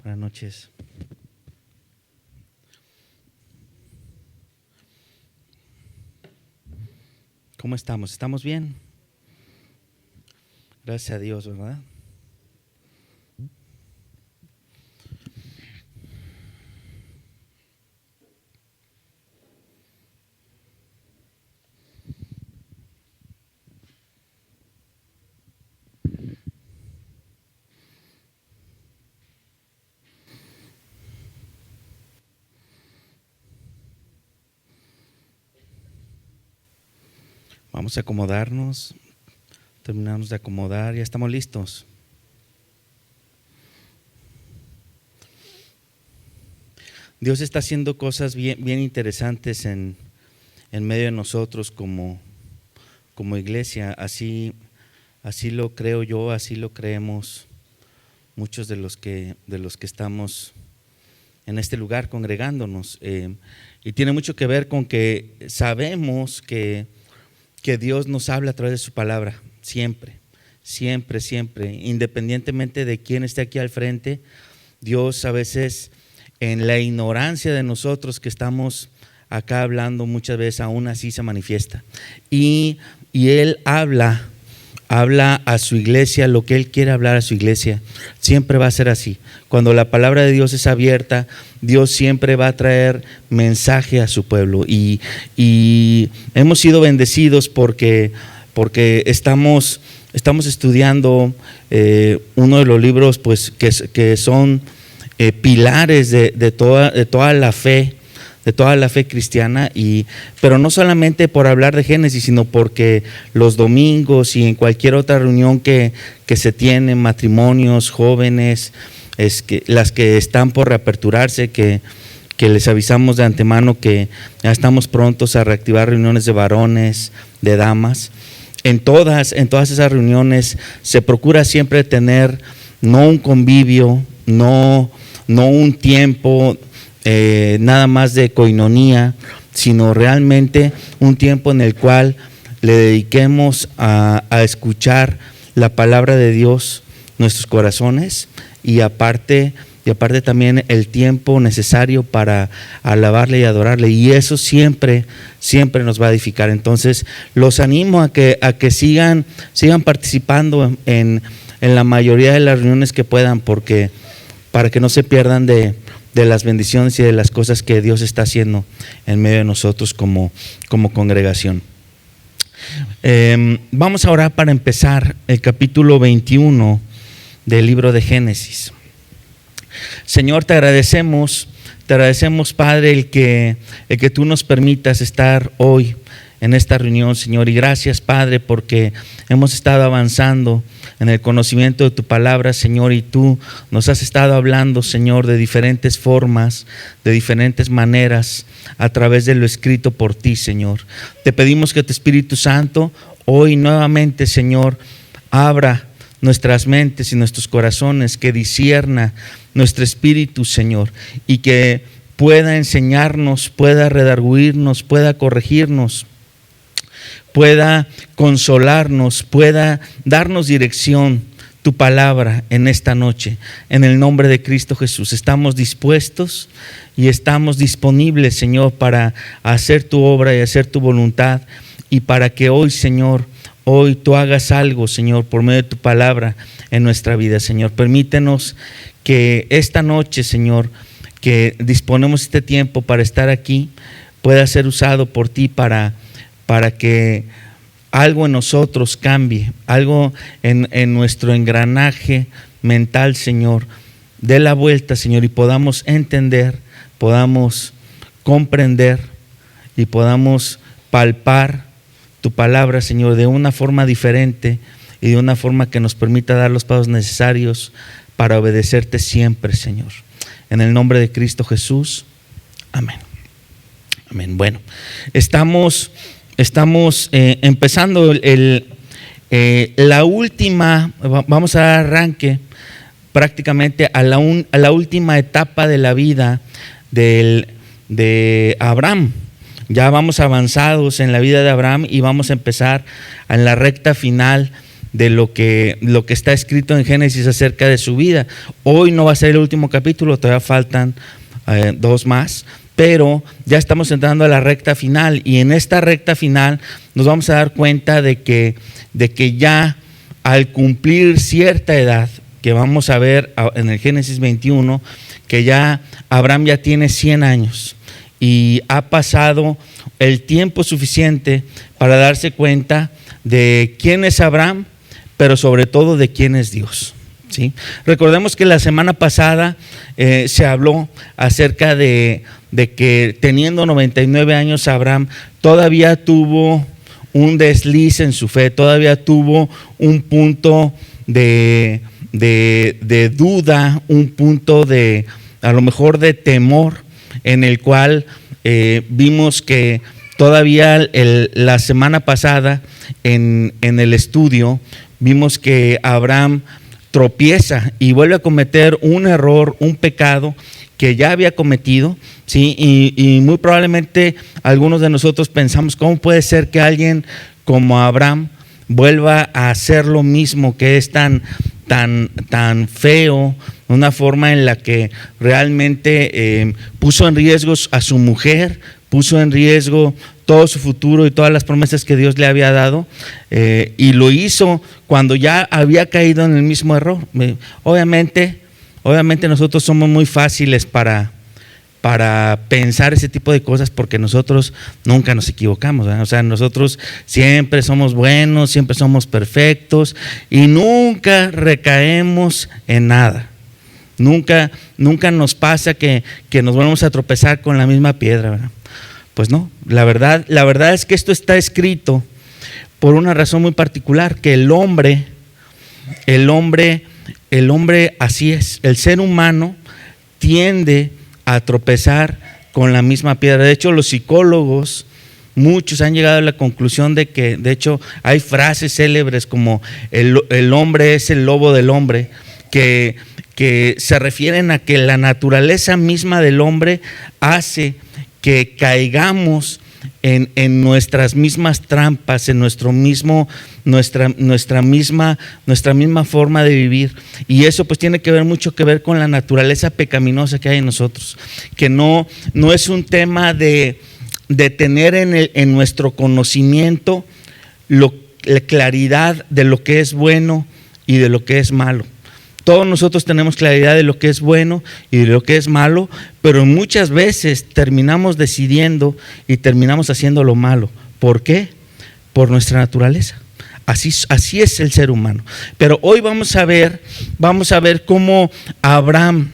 Buenas noches. ¿Cómo estamos? ¿Estamos bien? Gracias a Dios, ¿verdad? Vamos a acomodarnos, terminamos de acomodar, ya estamos listos. Dios está haciendo cosas bien interesantes en medio de nosotros como iglesia, así lo creo yo, así lo creemos muchos de los que estamos en este lugar congregándonos, y tiene mucho que ver con que sabemos que Dios nos habla a través de su palabra, siempre, independientemente de quién esté aquí al frente. Dios a veces, en la ignorancia de nosotros que estamos acá hablando, muchas veces aún así se manifiesta. Y Él habla a su iglesia lo que Él quiere hablar a su iglesia. Siempre va a ser así. Cuando la palabra de Dios es abierta, Dios siempre va a traer mensaje a su pueblo. Y hemos sido bendecidos porque estamos estudiando uno de los libros pues, que son pilares de toda la fe. De toda la fe cristiana, pero no solamente por hablar de Génesis, sino porque los domingos y en cualquier otra reunión que se tienen, matrimonios, jóvenes, las que están por reaperturarse, que les avisamos de antemano que ya estamos prontos a reactivar reuniones de varones, de damas. En todas esas reuniones se procura siempre tener no un convivio, no un tiempo nada más de coinonía, sino realmente un tiempo en el cual le dediquemos a escuchar la palabra de Dios, nuestros corazones, y aparte también el tiempo necesario para alabarle y adorarle, y eso siempre nos va a edificar. Entonces los animo a que sigan participando en la mayoría de las reuniones que puedan, para que no se pierdan de las bendiciones y de las cosas que Dios está haciendo en medio de nosotros como congregación. Vamos a orar para empezar el capítulo 21 del libro de Génesis. Señor, te agradecemos Padre el que tú nos permitas estar hoy en esta reunión, Señor, y gracias, Padre, porque hemos estado avanzando en el conocimiento de tu palabra, Señor, y tú nos has estado hablando, Señor, de diferentes formas, de diferentes maneras, a través de lo escrito por ti, Señor. Te pedimos que tu Espíritu Santo hoy nuevamente, Señor, abra nuestras mentes y nuestros corazones, que discierna nuestro espíritu, Señor, y que pueda enseñarnos, pueda redarguirnos, pueda corregirnos, pueda consolarnos, pueda darnos dirección, tu palabra en esta noche. En el nombre de Cristo Jesús estamos dispuestos y estamos disponibles, Señor, para hacer tu obra y hacer tu voluntad, y para que hoy, Señor, hoy tú hagas algo, Señor, por medio de tu palabra en nuestra vida, Señor. Permítenos que esta noche, Señor, que disponemos este tiempo para estar aquí, pueda ser usado por ti para que algo en nosotros cambie, algo en nuestro engranaje mental, Señor, dé la vuelta, Señor, y podamos entender, podamos comprender y podamos palpar tu palabra, Señor, de una forma diferente y de una forma que nos permita dar los pasos necesarios para obedecerte siempre, Señor. En el nombre de Cristo Jesús, amén. Amén. Bueno, estamos empezando la última, vamos a dar arranque prácticamente a la última etapa de la vida de Abraham. Ya vamos avanzados en la vida de Abraham y vamos a empezar en la recta final de lo que está escrito en Génesis acerca de su vida. Hoy no va a ser el último capítulo, todavía faltan 2 más, pero ya estamos entrando a la recta final, y en esta recta final nos vamos a dar cuenta de que ya al cumplir cierta edad, que vamos a ver en el Génesis 21, que ya Abraham ya tiene 100 años y ha pasado el tiempo suficiente para darse cuenta de quién es Abraham, pero sobre todo de quién es Dios, ¿sí? Recordemos que la semana pasada se habló acerca de que teniendo 99 años Abraham todavía tuvo un desliz en su fe, todavía tuvo un punto de duda, un punto de a lo mejor de temor, en el cual vimos que todavía la semana pasada en el estudio vimos que Abraham tropieza y vuelve a cometer un error, un pecado que ya había cometido, ¿sí? Y muy probablemente algunos de nosotros pensamos, ¿cómo puede ser que alguien como Abraham vuelva a hacer lo mismo, que es tan feo, una forma en la que realmente puso en riesgo a su mujer, puso en riesgo todo su futuro y todas las promesas que Dios le había dado, y lo hizo cuando ya había caído en el mismo error? Obviamente nosotros somos muy fáciles para pensar ese tipo de cosas, porque nosotros nunca nos equivocamos, ¿verdad? O sea, nosotros siempre somos buenos, siempre somos perfectos y nunca recaemos en nada. Nunca nos pasa que nos volvemos a tropezar con la misma piedra, ¿verdad? Pues no, la verdad es que esto está escrito por una razón muy particular, que el hombre así es, el ser humano tiende a tropezar con la misma piedra. De hecho, los psicólogos, muchos han llegado a la conclusión de que, de hecho, hay frases célebres como el hombre es el lobo del hombre, que se refieren a que la naturaleza misma del hombre hace que caigamos en nuestras mismas trampas, en nuestra misma forma de vivir. Y eso pues tiene que ver mucho que ver con la naturaleza pecaminosa que hay en nosotros, que no es un tema de tener en nuestro conocimiento la claridad de lo que es bueno y de lo que es malo. Todos nosotros tenemos claridad de lo que es bueno y de lo que es malo, pero muchas veces terminamos decidiendo y terminamos haciendo lo malo. ¿Por qué? Por nuestra naturaleza. Así es el ser humano. Pero hoy vamos a ver cómo Abraham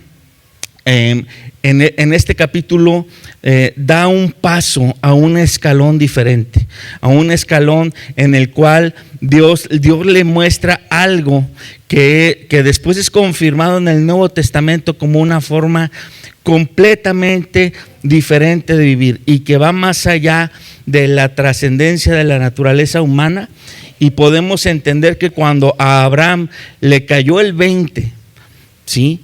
en este capítulo da un paso a un escalón diferente, a un escalón en el cual Dios le muestra algo que después es confirmado en el Nuevo Testamento como una forma completamente diferente de vivir y que va más allá de la trascendencia de la naturaleza humana. Y podemos entender que cuando a Abraham le cayó el 20, ¿sí?,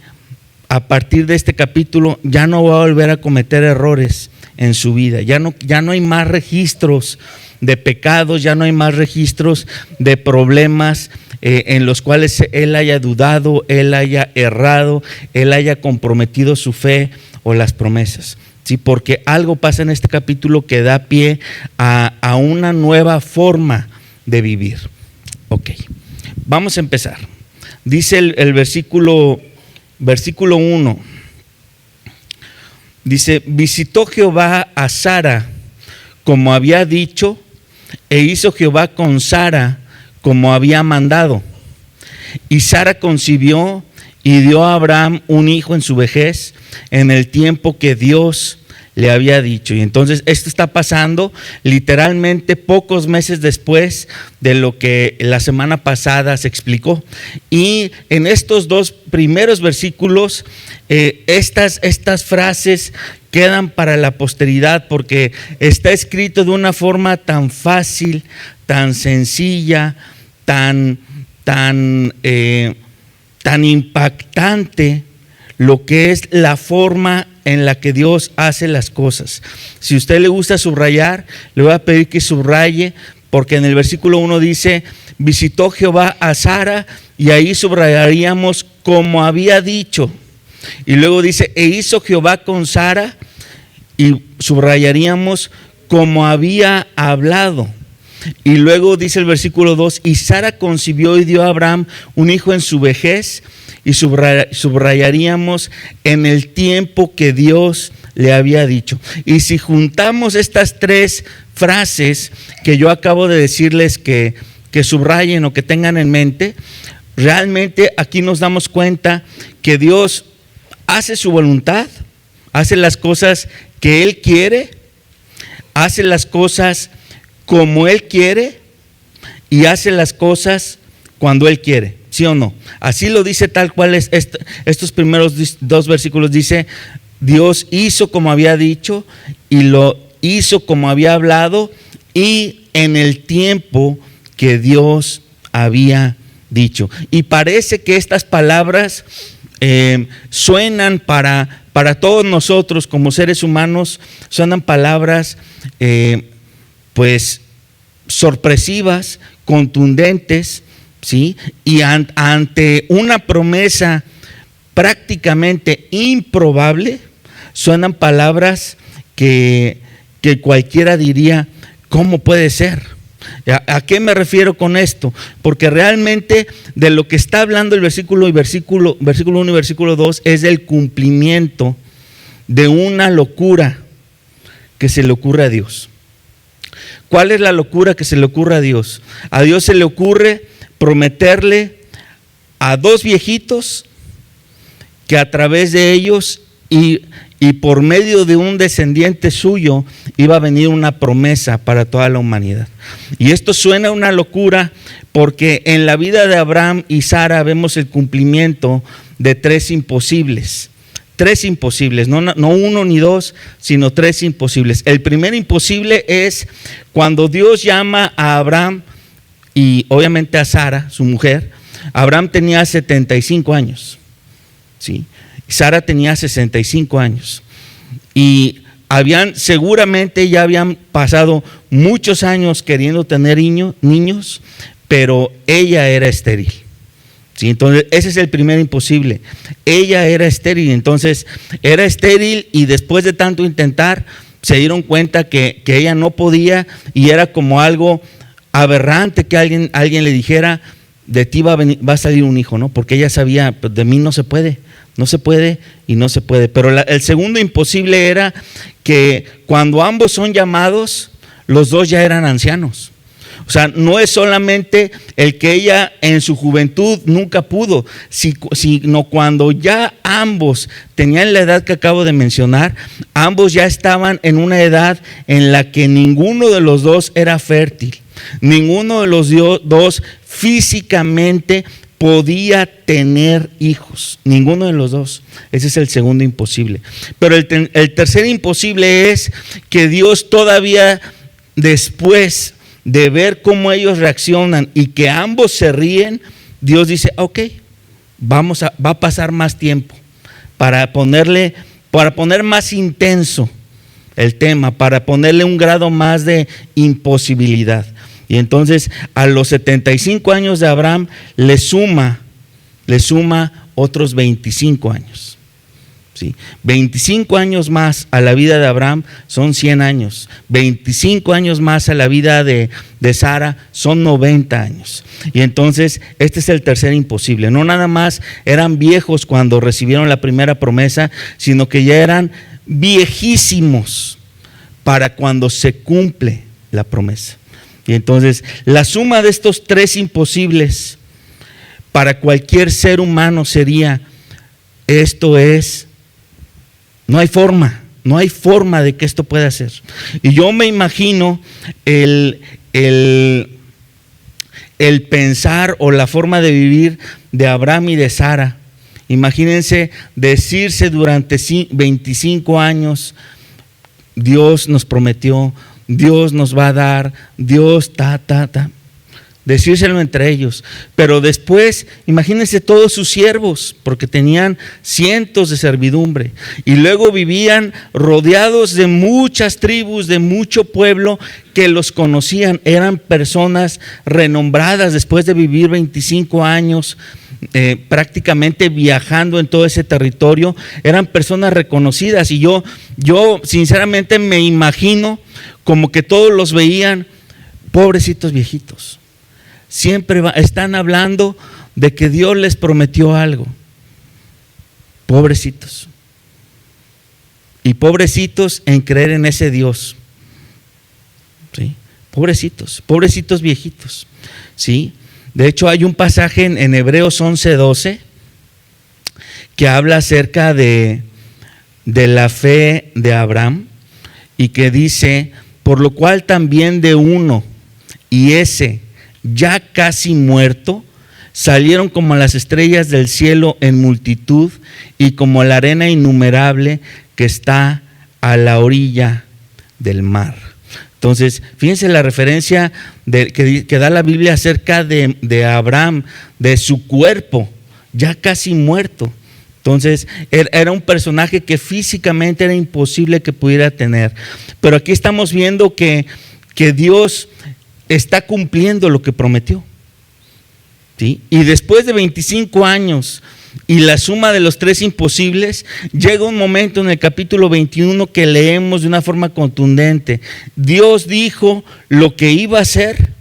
a partir de este capítulo ya no va a volver a cometer errores en su vida. Ya no hay más registros de pecados, ya no hay más registros de problemas en los cuales él haya dudado, él haya errado, él haya comprometido su fe o las promesas. Sí, porque algo pasa en este capítulo que da pie a una nueva forma de vivir. Ok, vamos a empezar. Dice el versículo 1, dice: visitó Jehová a Sara como había dicho, e hizo Jehová con Sara como había mandado. Y Sara concibió y dio a Abraham un hijo en su vejez, en el tiempo que Dios le había dicho. Y entonces esto está pasando literalmente pocos meses después de lo que la semana pasada se explicó. Y en estos 2 primeros versículos, estas frases quedan para la posteridad, porque está escrito de una forma tan fácil, tan sencilla, tan impactante, lo que es la forma en la que Dios hace las cosas. Si a usted le gusta subrayar, le voy a pedir que subraye porque en el versículo 1 dice, visitó Jehová a Sara, y ahí subrayaríamos como había dicho. Y luego dice, e hizo Jehová con Sara, y subrayaríamos como había hablado. Y luego dice el versículo 2, y Sara concibió y dio a Abraham un hijo en su vejez, y subrayaríamos en el tiempo que Dios le había dicho. Y si juntamos estas tres frases que yo acabo de decirles que subrayen o que tengan en mente, realmente aquí nos damos cuenta que Dios hace su voluntad, hace las cosas que Él quiere, hace las cosas como Él quiere y hace las cosas cuando Él quiere, ¿sí o no? Así lo dice tal cual estos primeros dos versículos. Dice, Dios hizo como había dicho y lo hizo como había hablado y en el tiempo que Dios había dicho. Y parece que estas palabras suenan para todos nosotros como seres humanos, suenan palabras pues sorpresivas, contundentes, ¿sí? Y ante una promesa prácticamente improbable, suenan palabras que cualquiera diría, ¿cómo puede ser? ¿A qué me refiero con esto? Porque realmente de lo que está hablando el versículo 1 y versículo 2 es del cumplimiento de una locura que se le ocurre a Dios. ¿Cuál es la locura que se le ocurre a Dios? A Dios se le ocurre prometerle a dos viejitos que a través de ellos y por medio de un descendiente suyo iba a venir una promesa para toda la humanidad. Y esto suena a una locura porque en la vida de Abraham y Sara vemos el cumplimiento de tres imposibles. Tres imposibles, no uno ni dos, sino tres imposibles. El primer imposible es cuando Dios llama a Abraham y obviamente a Sara, su mujer. Abraham tenía 75 años, ¿sí? Sara tenía 65 años. Y seguramente ya habían pasado muchos años queriendo tener niños, pero ella era estéril. ¿Sí? Entonces, ese es el primer imposible. Ella era estéril, entonces era estéril y después de tanto intentar se dieron cuenta que ella no podía y era como algo aberrante que alguien le dijera, de ti va a salir un hijo, ¿no? Porque ella sabía, pues de mí no se puede y no se puede. Pero el segundo imposible era que cuando ambos son llamados, los dos ya eran ancianos. O sea, no es solamente el que ella en su juventud nunca pudo, sino cuando ya ambos tenían la edad que acabo de mencionar, ambos ya estaban en una edad en la que ninguno de los dos era fértil, ninguno de los dos físicamente podía tener hijos, ninguno de los dos. Ese es el segundo imposible. Pero el tercer imposible es que Dios todavía después de ver cómo ellos reaccionan y que ambos se ríen, Dios dice, ok, va a pasar más tiempo para poner más intenso el tema, para ponerle un grado más de imposibilidad. Y entonces a los 75 años de Abraham le suma otros 25 años. ¿Sí? 25 años más a la vida de Abraham son 100 años. 25 años más a la vida de Sara son 90 años. Y entonces este es el tercer imposible. No nada más eran viejos cuando recibieron la primera promesa, sino que ya eran viejísimos para cuando se cumple la promesa. Y entonces la suma de estos tres imposibles para cualquier ser humano sería, no hay forma de que esto pueda ser. Y yo me imagino el pensar o la forma de vivir de Abraham y de Sara. Imagínense decirse durante 25 años, Dios nos prometió, Dios nos va a dar, Dios decírselo entre ellos. Pero después, imagínense todos sus siervos, porque tenían cientos de servidumbre, y luego vivían rodeados de muchas tribus, de mucho pueblo que los conocían. Eran personas renombradas después de vivir 25 años prácticamente viajando en todo ese territorio. Eran personas reconocidas, y yo sinceramente me imagino como que todos los veían, pobrecitos viejitos. Siempre están hablando de que Dios les prometió algo. Pobrecitos. Y pobrecitos en creer en ese Dios. ¿Sí? Pobrecitos viejitos. ¿Sí? De hecho, hay un pasaje en Hebreos 11:12 que habla acerca de la fe de Abraham, y que dice: por lo cual también de uno, y ese ya casi muerto, salieron como las estrellas del cielo en multitud, y como la arena innumerable que está a la orilla del mar. Entonces, fíjense la referencia que da la Biblia acerca de Abraham, de su cuerpo ya casi muerto. Entonces, era un personaje que físicamente era imposible que pudiera tener. Pero aquí estamos viendo que Dios está cumpliendo lo que prometió. ¿Sí? Y después de 25 años y la suma de los 3 imposibles, llega un momento en el capítulo 21 que leemos de una forma contundente. Dios dijo lo que iba a hacer,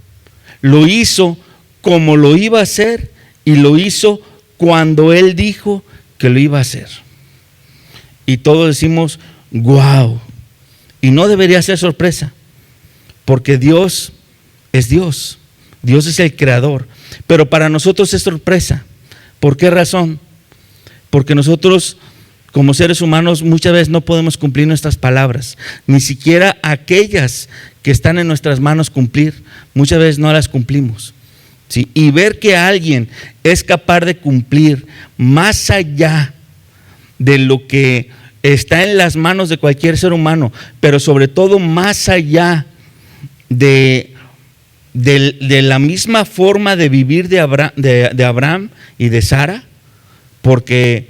lo hizo como lo iba a hacer, y lo hizo cuando Él dijo que lo iba a hacer. Y todos decimos: wow. Y no debería ser sorpresa, porque Dios es Dios. Dios es el creador. Pero para nosotros es sorpresa. ¿Por qué razón? Porque nosotros, como seres humanos, muchas veces no podemos cumplir nuestras palabras, ni siquiera aquellas que están en nuestras manos cumplir, muchas veces no las cumplimos. ¿Sí? Y ver que alguien es capaz de cumplir más allá de lo que está en las manos de cualquier ser humano, pero sobre todo más allá de la misma forma de vivir de Abraham y de Sara, porque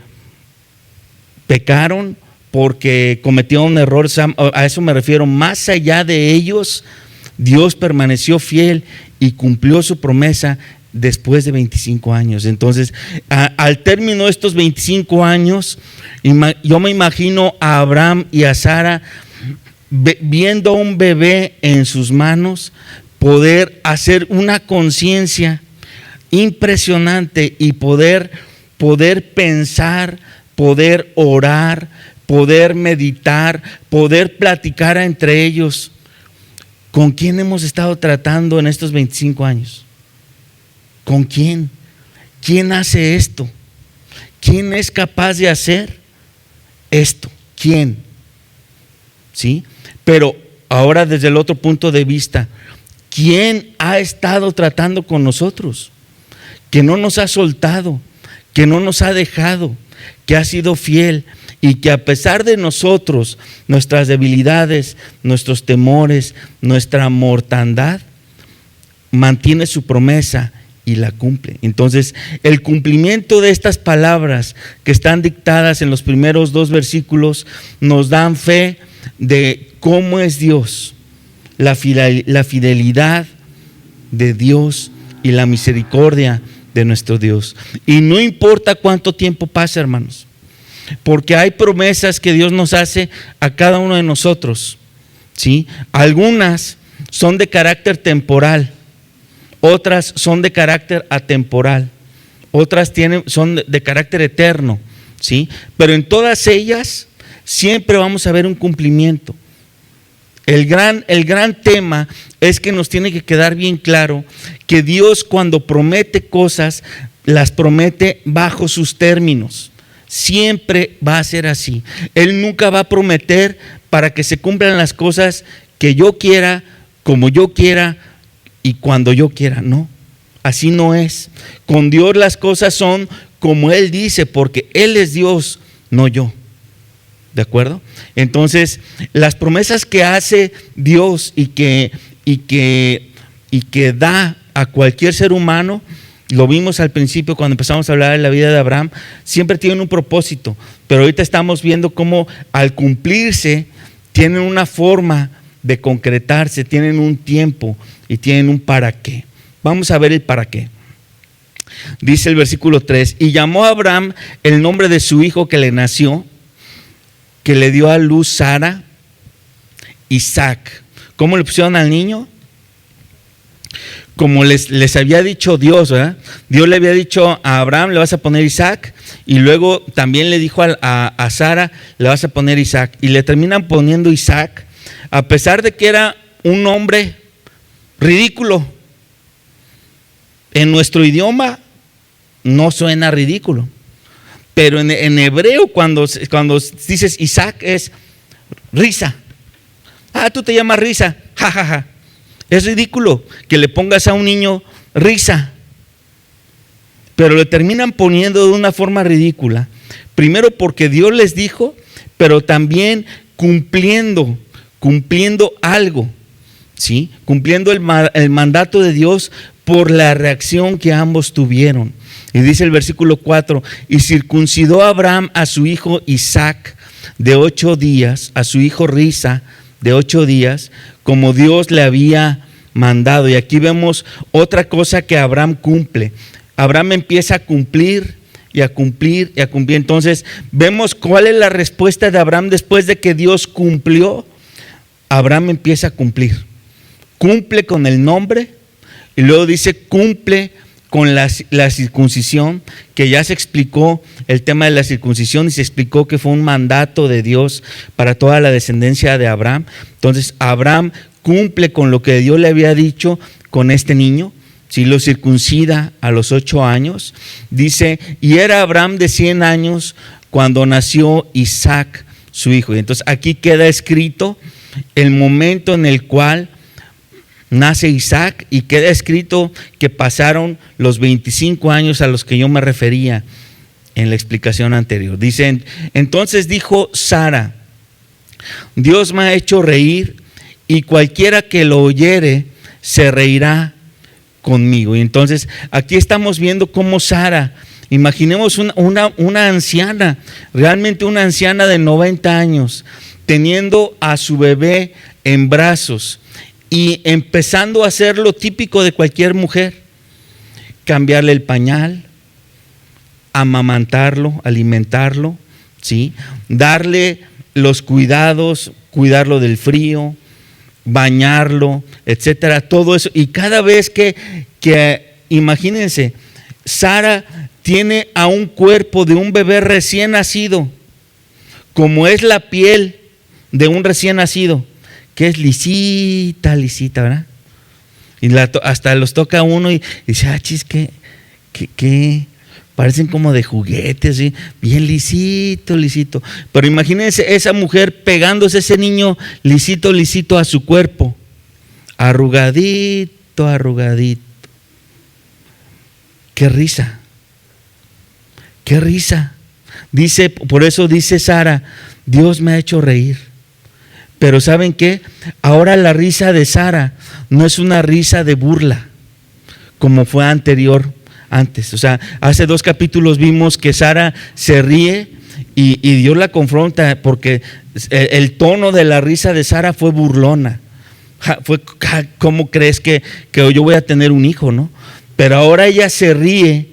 pecaron, porque cometieron un error. A eso me refiero. Más allá de ellos, Dios permaneció fiel y cumplió su promesa después de 25 años. Entonces, al término de estos 25 años, yo me imagino a Abraham y a Sara viendo a un bebé en sus manos, poder hacer una conciencia impresionante y poder pensar, poder orar, poder meditar, poder platicar entre ellos. ¿Con quién hemos estado tratando en estos 25 años? ¿Con quién? ¿Quién hace esto? ¿Quién es capaz de hacer esto? ¿Quién? ¿Sí? Pero ahora, desde el otro punto de vista, ¿quién ha estado tratando con nosotros? Que no nos ha soltado, que no nos ha dejado, que ha sido fiel, y que a pesar de nosotros, nuestras debilidades, nuestros temores, nuestra mortandad, mantiene su promesa y la cumple. Entonces, el cumplimiento de estas palabras que están dictadas en los primeros 2 versículos nos dan fe de cómo es Dios, la fidelidad de Dios y la misericordia de nuestro Dios. Y no importa cuánto tiempo pase, hermanos, porque hay promesas que Dios nos hace a cada uno de nosotros, ¿sí? Algunas son de carácter temporal, otras son de carácter atemporal, otras son de carácter eterno, ¿sí? Pero en todas ellas siempre vamos a ver un cumplimiento. El gran tema es que nos tiene que quedar bien claro que Dios, cuando promete cosas, las promete bajo sus términos. Siempre va a ser así. Él nunca va a prometer para que se cumplan las cosas que yo quiera, como yo quiera y cuando yo quiera. No, así no es. Con Dios las cosas son como Él dice, porque Él es Dios, no yo. ¿De acuerdo? Entonces, las promesas que hace Dios y que da a cualquier ser humano, lo vimos al principio cuando empezamos a hablar de la vida de Abraham, siempre tienen un propósito, pero ahorita estamos viendo cómo al cumplirse tienen una forma de concretarse, tienen un tiempo y tienen un para qué. Vamos a ver el para qué. Dice el versículo 3, y llamó a Abraham el nombre de su hijo que le nació, que le dio a luz Sara, Isaac. ¿Cómo le pusieron al niño? Como les había dicho Dios, ¿verdad? Dios le había dicho a Abraham, le vas a poner Isaac, y luego también le dijo a Sara, le vas a poner Isaac, y le terminan poniendo Isaac, a pesar de que era un nombre ridículo. En nuestro idioma no suena ridículo, pero en hebreo cuando dices Isaac es risa. Tú te llamas risa, jajaja. Ja, ja. Es ridículo que le pongas a un niño risa, pero le terminan poniendo de una forma ridícula. Primero porque Dios les dijo, pero también cumpliendo algo, ¿sí? Cumpliendo el mandato de Dios por la reacción que ambos tuvieron. Y dice el versículo 4, y circuncidó a Abraham a su hijo Isaac de 8 días, a su hijo Risa de 8 días, como Dios le había mandado. Y aquí vemos otra cosa que Abraham cumple. Abraham empieza a cumplir y a cumplir y a cumplir. Entonces vemos cuál es la respuesta de Abraham después de que Dios cumplió. Abraham empieza a cumplir. Cumple con el nombre y luego dice cumple con la circuncisión, que ya se explicó el tema de la circuncisión y se explicó que fue un mandato de Dios para toda la descendencia de Abraham. Entonces Abraham cumple con lo que Dios le había dicho con este niño, si lo circuncida a los 8 años. Dice, y era Abraham de 100 años cuando nació Isaac, su hijo. Y entonces aquí queda escrito el momento en el cual nace Isaac, y queda escrito que pasaron los 25 años a los que yo me refería en la explicación anterior. Dicen, entonces dijo Sara, Dios me ha hecho reír, y cualquiera que lo oyere se reirá conmigo. Y entonces aquí estamos viendo cómo Sara, imaginemos una anciana, realmente una anciana de 90 años, teniendo a su bebé en brazos y empezando a hacer lo típico de cualquier mujer: cambiarle el pañal, amamantarlo, alimentarlo, ¿sí? Darle los cuidados, cuidarlo del frío, bañarlo, etcétera, todo eso. Y cada vez que imagínense, Sara tiene a un cuerpo de un bebé recién nacido, como es la piel de un recién nacido, que es lisita, ¿verdad? Y hasta los toca uno y dice, chis, que parecen como de juguetes, ¿sí? Bien lisito. Pero imagínense esa mujer pegándose ese niño lisito a su cuerpo, arrugadito. Qué risa. Dice, por eso dice Sara, Dios me ha hecho reír. Pero ¿saben qué? Ahora la risa de Sara no es una risa de burla como fue antes. O sea, hace 2 capítulos vimos que Sara se ríe y Dios la confronta porque el tono de la risa de Sara fue burlona. Fue, ¿cómo crees que yo voy a tener un hijo, no? Pero ahora ella se ríe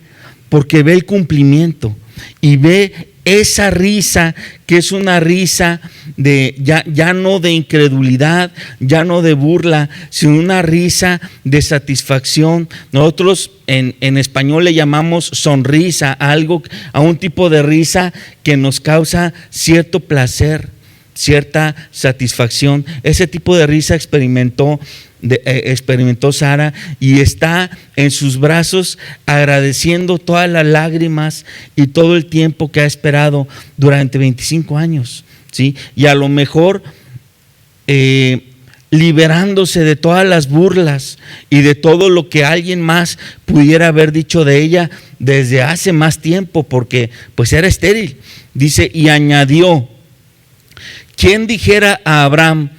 porque ve el cumplimiento y ve esa risa que es una risa de ya no de incredulidad, ya no de burla, sino una risa de satisfacción. Nosotros en español le llamamos sonrisa, a un tipo de risa que nos causa cierto placer, cierta satisfacción. Ese tipo de risa experimentó Sara y está en sus brazos agradeciendo todas las lágrimas y todo el tiempo que ha esperado durante 25 años, ¿sí? Y a lo mejor liberándose de todas las burlas y de todo lo que alguien más pudiera haber dicho de ella desde hace más tiempo, porque pues era estéril. Dice, y añadió, ¿quién dijera a Abraham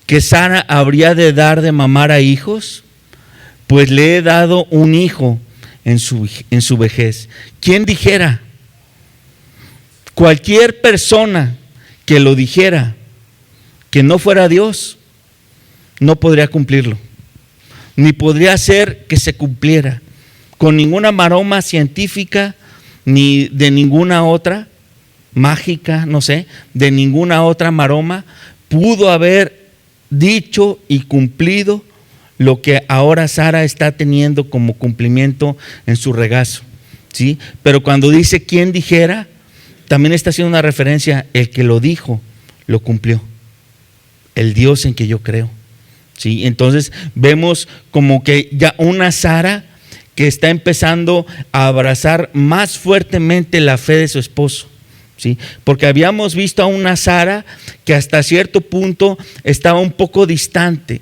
que Sara habría de dar de mamar a hijos? pues le he dado un hijo en su vejez. ¿Quién dijera? Cualquier persona que lo dijera, que no fuera Dios, no podría cumplirlo, ni podría hacer que se cumpliera, con ninguna maroma científica, ni de ninguna otra mágica, no sé, de ninguna otra maroma, pudo haber dicho y cumplido lo que ahora Sara está teniendo como cumplimiento en su regazo, ¿sí? Pero cuando dice quién dijera, también está haciendo una referencia, el que lo dijo, lo cumplió, el Dios en que yo creo, ¿sí? Entonces vemos como que ya una Sara que está empezando a abrazar más fuertemente la fe de su esposo, ¿sí? Porque habíamos visto a una Sara que hasta cierto punto estaba un poco distante,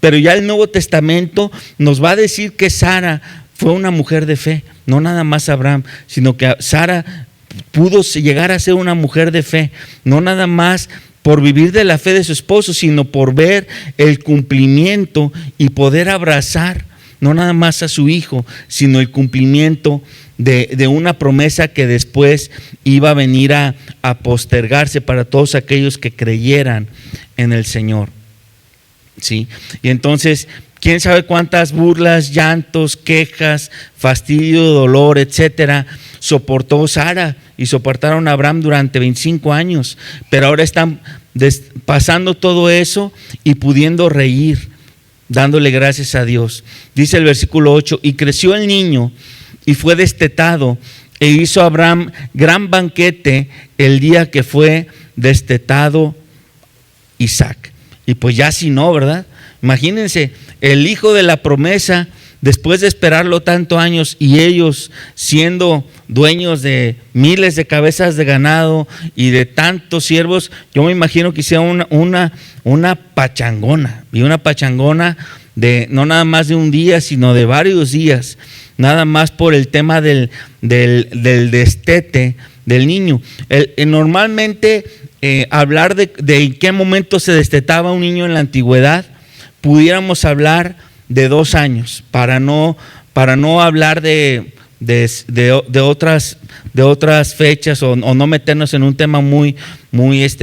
pero ya el Nuevo Testamento nos va a decir que Sara fue una mujer de fe, no nada más Abraham, sino que Sara pudo llegar a ser una mujer de fe, no nada más por vivir de la fe de su esposo, sino por ver el cumplimiento y poder abrazar no nada más a su hijo, sino el cumplimiento de una promesa que después iba a venir a postergarse para todos aquellos que creyeran en el Señor, ¿sí? Y entonces, quién sabe cuántas burlas, llantos, quejas, fastidio, dolor, etcétera, soportó Sara y soportaron a Abraham durante 25 años, pero ahora están pasando todo eso y pudiendo reír, dándole gracias a Dios. Dice el versículo 8, y creció el niño y fue destetado, e hizo Abraham gran banquete el día que fue destetado Isaac. Y pues ya si no, ¿verdad? Imagínense, el hijo de la promesa, después de esperarlo tantos años y ellos siendo dueños de miles de cabezas de ganado y de tantos siervos, yo me imagino que hicieron una pachangona, y una pachangona de no nada más de un día, sino de varios días, nada más por el tema del destete del niño. Normalmente hablar de en qué momento se destetaba un niño en la antigüedad, pudiéramos hablar de 2 años, para no hablar de otras fechas o no meternos en un tema muy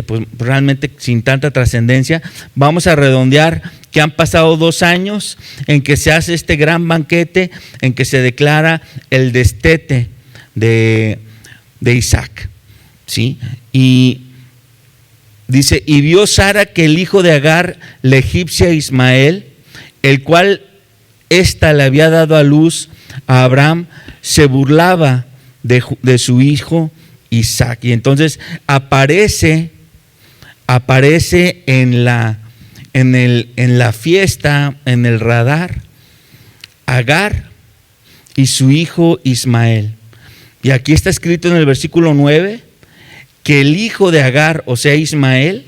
pues realmente sin tanta trascendencia. Vamos a redondear que han pasado 2 años en que se hace este gran banquete, en que se declara el destete de Isaac, ¿sí? Y dice, y vio Sara que el hijo de Agar, la egipcia Ismael, el cual ésta le había dado a luz a Abraham, se burlaba de su hijo Isaac. Y entonces aparece en la fiesta, en el radar, Agar y su hijo Ismael. Y aquí está escrito en el versículo 9 que el hijo de Agar, o sea Ismael,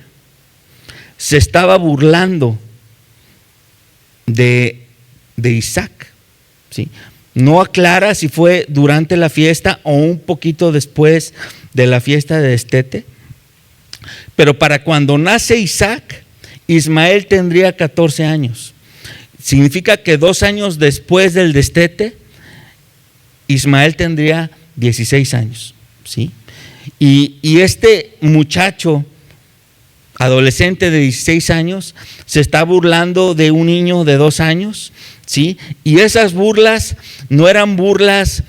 se estaba burlando de Isaac, ¿sí? No aclara si fue durante la fiesta o un poquito después de la fiesta de destete, pero para cuando nace Isaac, Ismael tendría 14 años. Significa que 2 años después del destete, Ismael tendría 16 años, ¿sí? Y este muchacho adolescente de 16 años se está burlando de un niño de 2 años, ¿sí? Y esas burlas no eran burlas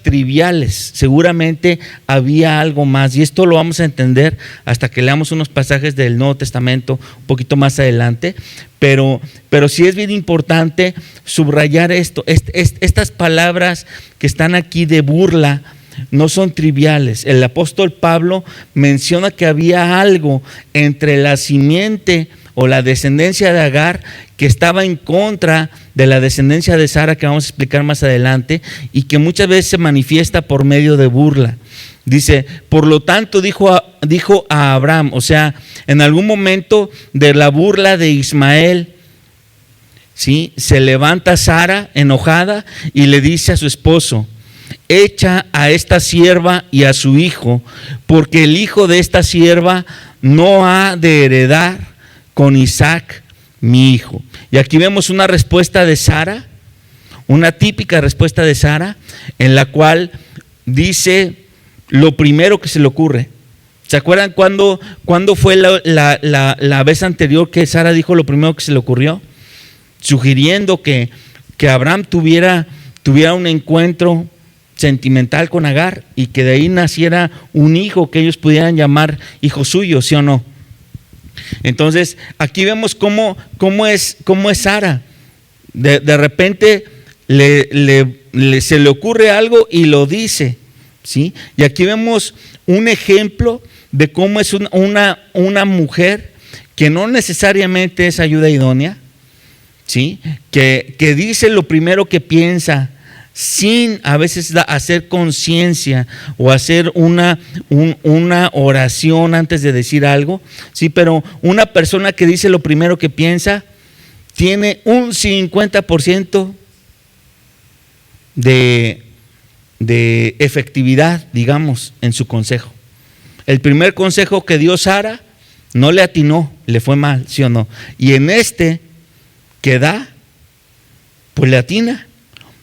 triviales, seguramente había algo más, y esto lo vamos a entender hasta que leamos unos pasajes del Nuevo Testamento un poquito más adelante, pero sí es bien importante subrayar esto, estas palabras que están aquí de burla no son triviales. El apóstol Pablo menciona que había algo entre la simiente o la descendencia de Agar que estaba en contra de la descendencia de Sara, que vamos a explicar más adelante, y que muchas veces se manifiesta por medio de burla. Dice, por lo tanto dijo a Abraham, o sea, en algún momento de la burla de Ismael, ¿sí?, se levanta Sara enojada y le dice a su esposo, echa a esta sierva y a su hijo, porque el hijo de esta sierva no ha de heredar con Isaac mi hijo. Y aquí vemos una respuesta de Sara, una típica respuesta de Sara, en la cual dice lo primero que se le ocurre. ¿Se acuerdan cuándo fue la vez anterior que Sara dijo lo primero que se le ocurrió? Sugiriendo que Abraham tuviera un encuentro sentimental con Agar y que de ahí naciera un hijo que ellos pudieran llamar hijo suyo, ¿sí o no? Entonces aquí vemos cómo es Sara. De repente se le ocurre algo y lo dice, ¿sí? Y aquí vemos un ejemplo de cómo es una mujer que no necesariamente es ayuda idónea, ¿sí? Que dice lo primero que piensa, sin a veces hacer conciencia o hacer una oración antes de decir algo, ¿sí? Pero una persona que dice lo primero que piensa tiene un 50% de efectividad, digamos, en su consejo. El primer consejo que dio Sara no le atinó, le fue mal, ¿sí o no? Y en este que da, pues le atina.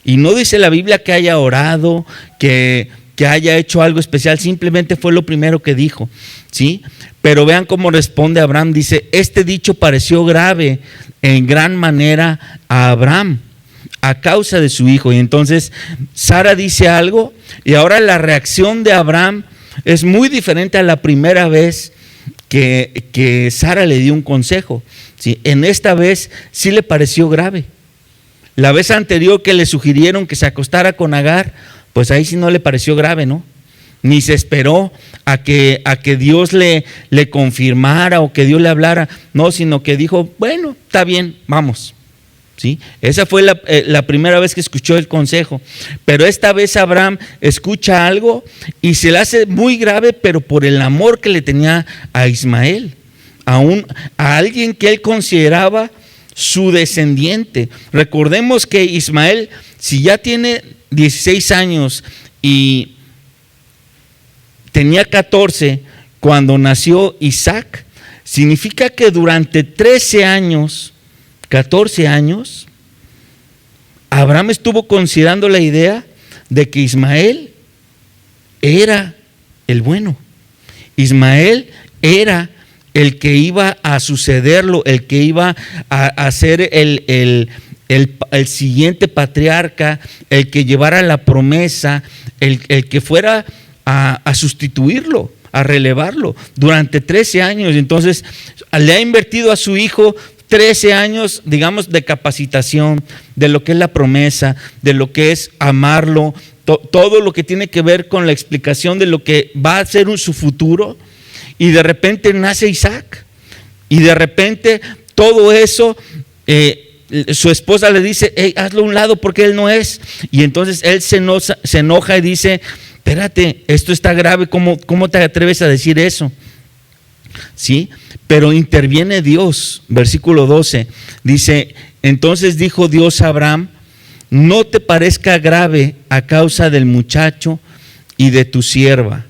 Y no dice la Biblia que haya orado, que haya hecho algo especial, simplemente fue lo primero que dijo, ¿sí? Pero vean cómo responde Abraham, dice, este dicho pareció grave en gran manera a Abraham, a causa de su hijo. Y entonces Sara dice algo y ahora la reacción de Abraham es muy diferente a la primera vez que Sara le dio un consejo, ¿sí? En esta vez sí le pareció grave. La vez anterior que le sugirieron que se acostara con Agar, pues ahí sí no le pareció grave, ¿no? Ni se esperó a que Dios le confirmara o que Dios le hablara, no, sino que dijo, bueno, está bien, vamos, ¿sí? Esa fue la primera vez que escuchó el consejo, pero esta vez Abraham escucha algo y se le hace muy grave, pero por el amor que le tenía a Ismael, a alguien que él consideraba su descendiente. Recordemos que Ismael, si ya tiene 16 años y tenía 14 cuando nació Isaac, significa que durante 13 años, 14 años, Abraham estuvo considerando la idea de que Ismael era el bueno. Ismael era el que iba a sucederlo, el que iba a ser el siguiente patriarca, el que llevara la promesa, el que fuera a sustituirlo, a relevarlo durante 13 años. Entonces le ha invertido a su hijo 13 años, digamos, de capacitación, de lo que es la promesa, de lo que es amarlo, todo lo que tiene que ver con la explicación de lo que va a ser su futuro. Y de repente nace Isaac. Y de repente todo eso, su esposa le dice, hey, hazlo a un lado porque él no es. Y entonces él se enoja y dice, espérate, esto está grave, ¿cómo te atreves a decir eso? ¿Sí? Pero interviene Dios. Versículo 12 dice, entonces dijo Dios a Abraham, no te parezca grave a causa del muchacho y de tu sierva.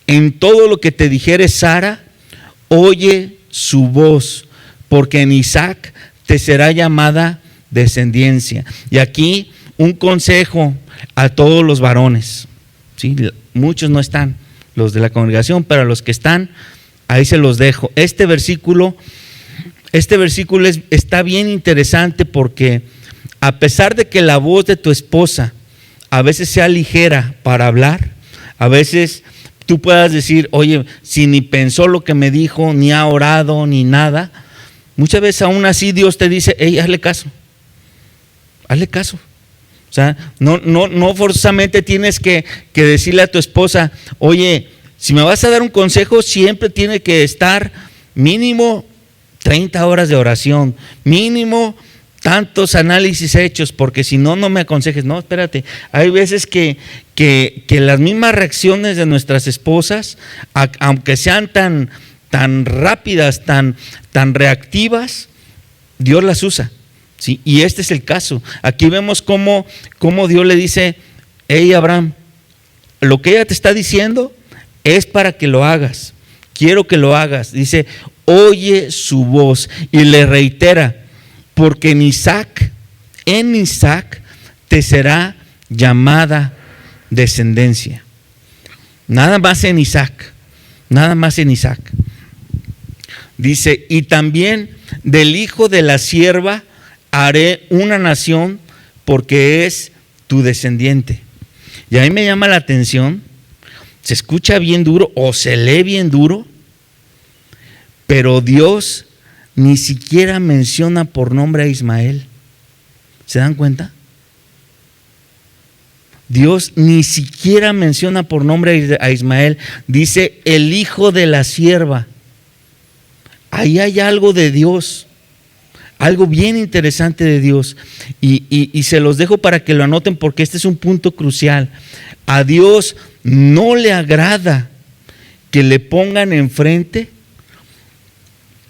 En todo lo que te dijere Sara, oye su voz, porque en Isaac te será llamada descendencia. Y aquí un consejo a todos los varones, ¿sí? Muchos no están, los de la congregación, pero a los que están, ahí se los dejo. Este versículo está bien interesante porque a pesar de que la voz de tu esposa a veces sea ligera para hablar, a veces tú puedas decir, oye, si ni pensó lo que me dijo, ni ha orado, ni nada, muchas veces aún así Dios te dice, hey, hazle caso. O sea, no forzosamente tienes que decirle a tu esposa, oye, si me vas a dar un consejo, siempre tiene que estar mínimo 30 horas de oración, mínimo tantos análisis hechos, porque si no, no me aconsejes. No, espérate, hay veces que las mismas reacciones de nuestras esposas, aunque sean tan rápidas, tan reactivas, Dios las usa, ¿sí? Y este es el caso. Aquí vemos cómo Dios le dice, hey Abraham, lo que ella te está diciendo es para que lo hagas, quiero que lo hagas. Dice, oye su voz, y le reitera, porque en Isaac te será llamada descendencia. Nada más en Isaac. Dice, y también del hijo de la sierva haré una nación, porque es tu descendiente. Y a mí me llama la atención, se escucha bien duro o se lee bien duro, pero Dios ni siquiera menciona por nombre a Ismael. ¿Se dan cuenta? Dios ni siquiera menciona por nombre a Ismael. Dice el hijo de la sierva. Ahí hay algo de Dios, algo bien interesante de Dios. Y se los dejo para que lo anoten, porque este es un punto crucial. A Dios no le agrada que le pongan enfrente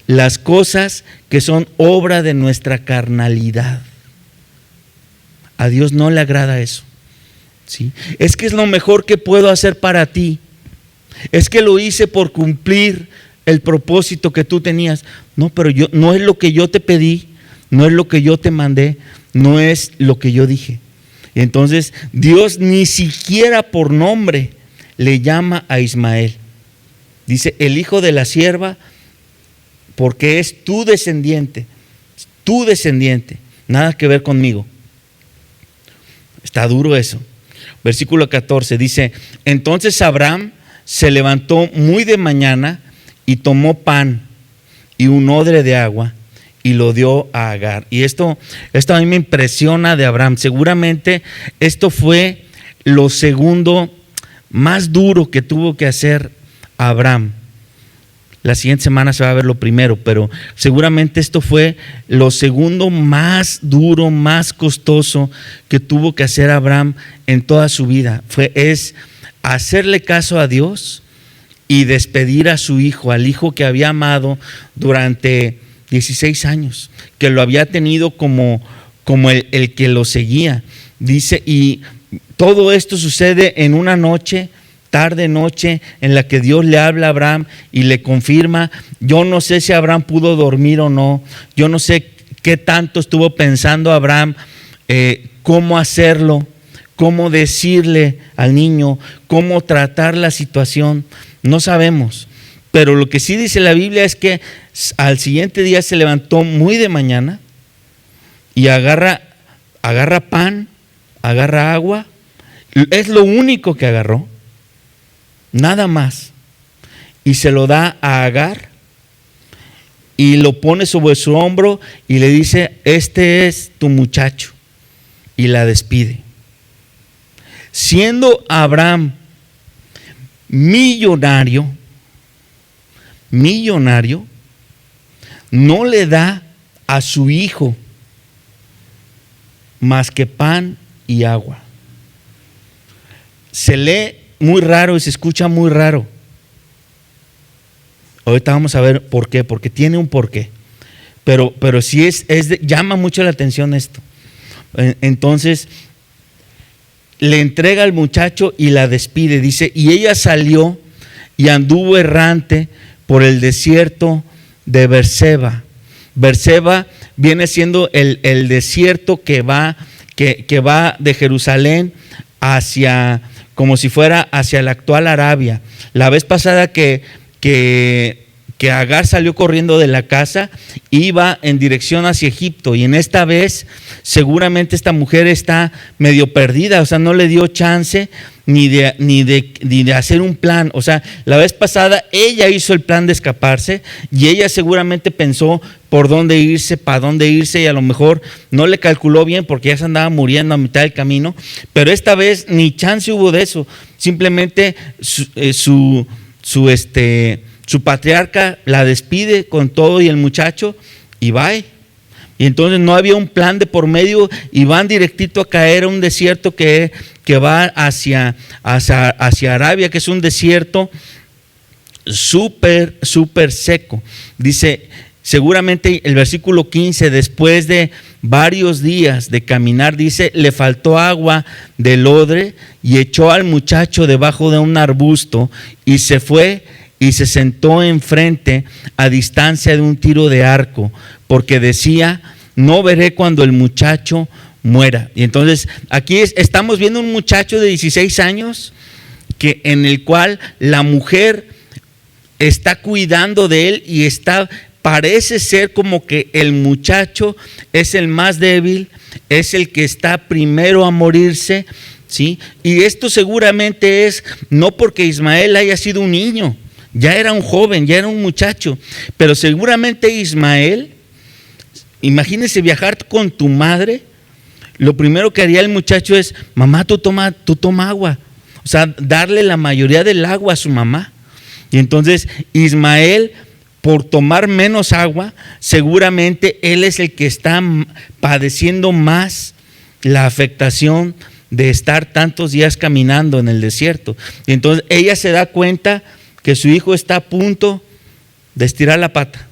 las cosas que son obra de nuestra carnalidad. A Dios no le agrada eso. ¿Sí? Es que es lo mejor que puedo hacer para ti. Es que lo hice por cumplir el propósito que tú tenías. No, pero no es lo que yo te pedí, no es lo que yo te mandé, no es lo que yo dije. Y entonces Dios ni siquiera por nombre le llama a Ismael. Dice el hijo de la sierva, porque es tu descendiente, nada que ver conmigo. Está duro eso. Versículo 14 dice, entonces Abraham se levantó muy de mañana y tomó pan y un odre de agua y lo dio a Agar. Y esto a mí me impresiona de Abraham. Seguramente esto fue lo segundo más duro que tuvo que hacer Abraham. La siguiente semana se va a ver lo primero, pero seguramente esto fue lo segundo más duro, más costoso que tuvo que hacer Abraham en toda su vida. Es hacerle caso a Dios y despedir a su hijo, al hijo que había amado durante 16 años, que lo había tenido como el que lo seguía. Dice, y todo esto sucede en una noche, tarde noche, en la que Dios le habla a Abraham y le confirma. Yo no sé si Abraham pudo dormir o no, yo no sé qué tanto estuvo pensando Abraham, cómo hacerlo, cómo decirle al niño, cómo tratar la situación, no sabemos. Pero lo que sí dice la Biblia es que al siguiente día se levantó muy de mañana y agarra pan, agarra agua, es lo único que agarró, nada más, y se lo da a Agar y lo pone sobre su hombro y le dice, este es tu muchacho, y la despide. Siendo Abraham millonario, no le da a su hijo más que pan y agua. Se lee muy raro y se escucha muy raro. Ahorita vamos a ver por qué, porque tiene un porqué. Pero sí llama mucho la atención esto. Entonces le entrega al muchacho y la despide. Dice, y ella salió y anduvo errante por el desierto de Berseba. Berseba viene siendo el desierto que va de Jerusalén hacia, como si fuera hacia la actual Arabia. La vez pasada que Agar salió corriendo de la casa, iba en dirección hacia Egipto, y en esta vez seguramente esta mujer está medio perdida, o sea, no le dio chance ni de hacer un plan. O sea, la vez pasada ella hizo el plan de escaparse y ella seguramente pensó por dónde irse, para dónde irse, y a lo mejor no le calculó bien porque ya se andaba muriendo a mitad del camino, pero esta vez ni chance hubo de eso. Simplemente su patriarca la despide con todo y el muchacho y va. Y entonces no había un plan de por medio y van directito a caer a un desierto que va hacia Arabia, que es un desierto súper seco. Dice, seguramente el versículo 15, después de varios días de caminar, dice, le faltó agua del odre y echó al muchacho debajo de un arbusto y se fue y se sentó enfrente a distancia de un tiro de arco, porque decía, no veré cuando el muchacho muera. Y entonces aquí estamos viendo un muchacho de 16 años en el cual la mujer está cuidando de él y parece ser como que el muchacho es el más débil, es el que está primero a morirse, ¿sí? Y esto seguramente es no porque Ismael haya sido un niño, ya era un joven, ya era un muchacho, pero seguramente Ismael, imagínese viajar con tu madre, lo primero que haría el muchacho es: mamá, tú toma agua, o sea, darle la mayoría del agua a su mamá. Y entonces Ismael, por tomar menos agua, seguramente él es el que está padeciendo más la afectación de estar tantos días caminando en el desierto. Y entonces ella se da cuenta que su hijo está a punto de estirar la pata,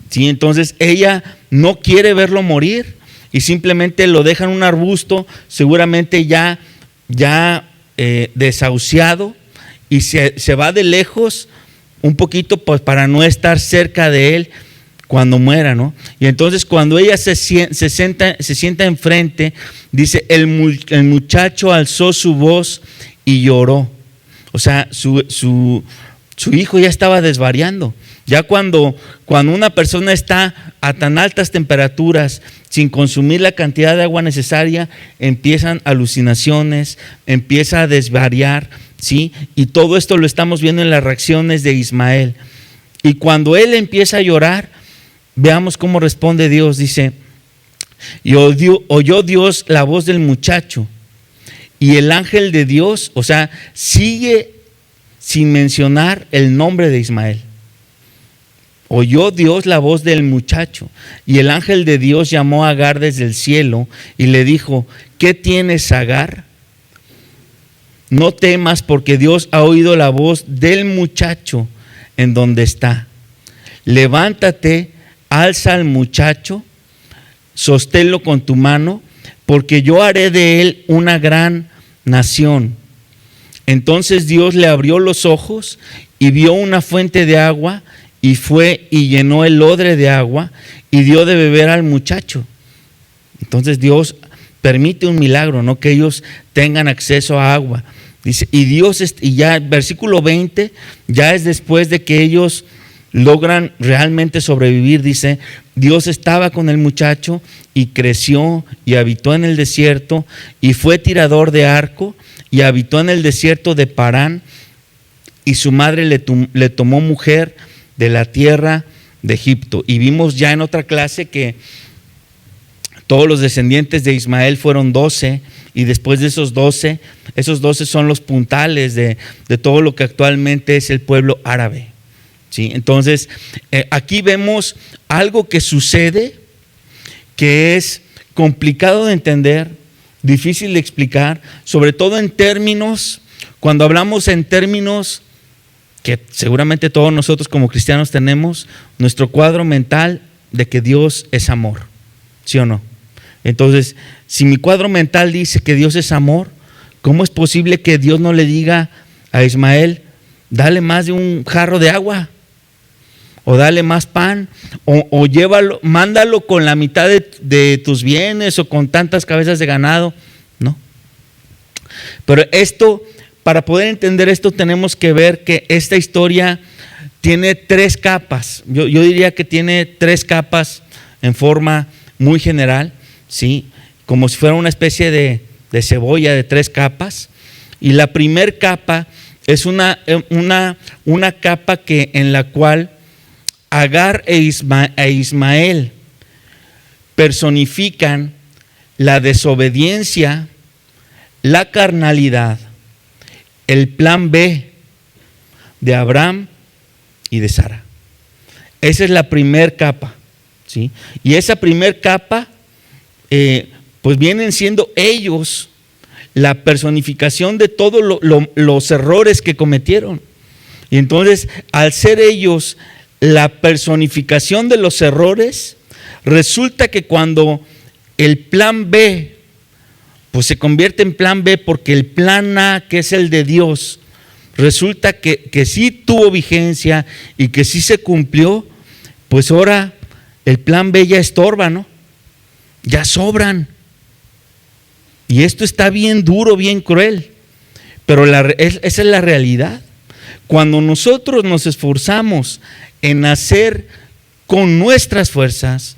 ¿sí? Entonces ella no quiere verlo morir y simplemente lo deja en un arbusto, seguramente ya desahuciado, y se va de lejos un poquito, pues, para no estar cerca de él cuando muera, ¿no? Y entonces cuando ella se sienta enfrente, dice: el muchacho alzó su voz y lloró. O sea, su hijo ya estaba desvariando. Ya cuando una persona está a tan altas temperaturas, sin consumir la cantidad de agua necesaria, empiezan alucinaciones, empieza a desvariar, ¿sí? Y todo esto lo estamos viendo en las reacciones de Ismael. Y cuando él empieza a llorar, veamos cómo responde Dios. Dice: y oyó Dios la voz del muchacho, y el ángel de Dios, o sea, sigue sin mencionar el nombre de Ismael. Oyó Dios la voz del muchacho, y el ángel de Dios llamó a Agar desde el cielo y le dijo: ¿qué tienes, Agar? No temas, porque Dios ha oído la voz del muchacho en donde está. Levántate, alza al muchacho, sosténlo con tu mano, porque yo haré de él una gran nación. Entonces Dios le abrió los ojos y vio una fuente de agua, y fue y llenó el odre de agua y dio de beber al muchacho. Entonces Dios permite un milagro, no que ellos tengan acceso a agua. Dice, y ya versículo 20, ya es después de que ellos logran realmente sobrevivir. Dice: Dios estaba con el muchacho y creció y habitó en el desierto, y fue tirador de arco y habitó en el desierto de Parán, y su madre le tomó mujer de la tierra de Egipto. Y vimos ya en otra clase que todos los descendientes de Ismael fueron 12, y después de esos 12 son los puntales de todo lo que actualmente es el pueblo árabe, ¿sí? Entonces aquí vemos algo que sucede que es complicado de entender, difícil de explicar, sobre todo en términos, cuando hablamos en términos que seguramente todos nosotros como cristianos tenemos, nuestro cuadro mental de que Dios es amor, ¿sí o no? Entonces, si mi cuadro mental dice que Dios es amor, ¿cómo es posible que Dios no le diga a Ismael: dale más de un jarro de agua, o dale más pan, o llévalo, mándalo con la mitad de tus bienes, o con tantas cabezas de ganado? No. Pero para poder entender esto, tenemos que ver que esta historia tiene 3 capas. Yo diría que tiene 3 capas en forma muy general, ¿sí? Como si fuera una especie de cebolla de 3 capas. Y la primer capa es una capa en la cual Agar e Ismael personifican la desobediencia, la carnalidad, el plan B de Abraham y de Sara. Esa es la primer capa, ¿sí? Y esa primer capa, pues vienen siendo ellos la personificación de todos los errores que cometieron. Y entonces, al ser ellos la personificación de los errores, resulta que cuando el plan B pues se convierte en plan B, porque el plan A, que es el de Dios, resulta que sí tuvo vigencia y que sí se cumplió, pues ahora el plan B ya estorba, ¿no? ya sobran. Y esto está bien duro, bien cruel, pero esa es la realidad. Cuando nosotros nos esforzamos en hacer con nuestras fuerzas,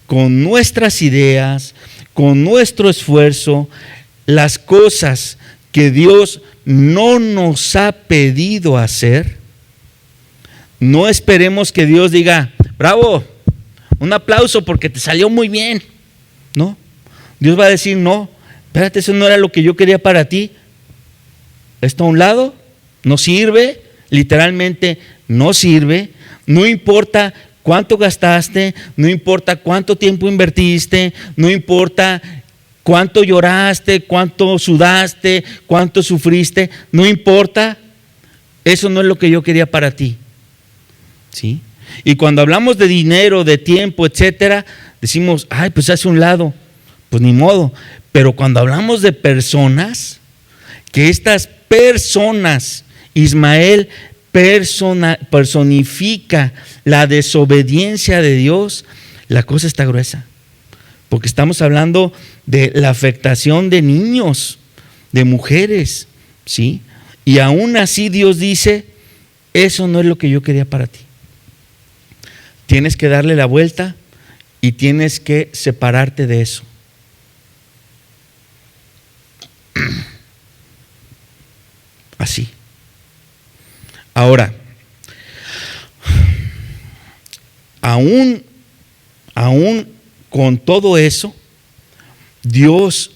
con nuestras ideas, con nuestro esfuerzo, las cosas que Dios no nos ha pedido hacer, no esperemos que Dios diga, bravo, un aplauso porque te salió muy bien. No, Dios va a decir, no, espérate, eso no era lo que yo quería para ti. Esto a un lado, no sirve, literalmente no sirve, no importa cuánto gastaste, no importa cuánto tiempo invertiste, no importa cuánto lloraste, cuánto sudaste, cuánto sufriste, no importa, eso no es lo que yo quería para ti. ¿Sí? Y cuando hablamos de dinero, de tiempo, etcétera, decimos, ay, pues hace un lado, pues ni modo. Pero cuando hablamos de personas, que estas personas, Ismael personifica la desobediencia de Dios, la cosa está gruesa, porque estamos hablando de la afectación de niños, de mujeres, ¿sí? Y aún así Dios dice, eso no es lo que yo quería para ti. Tienes que darle la vuelta y tienes que separarte de eso. Así. Ahora, aún con todo eso, Dios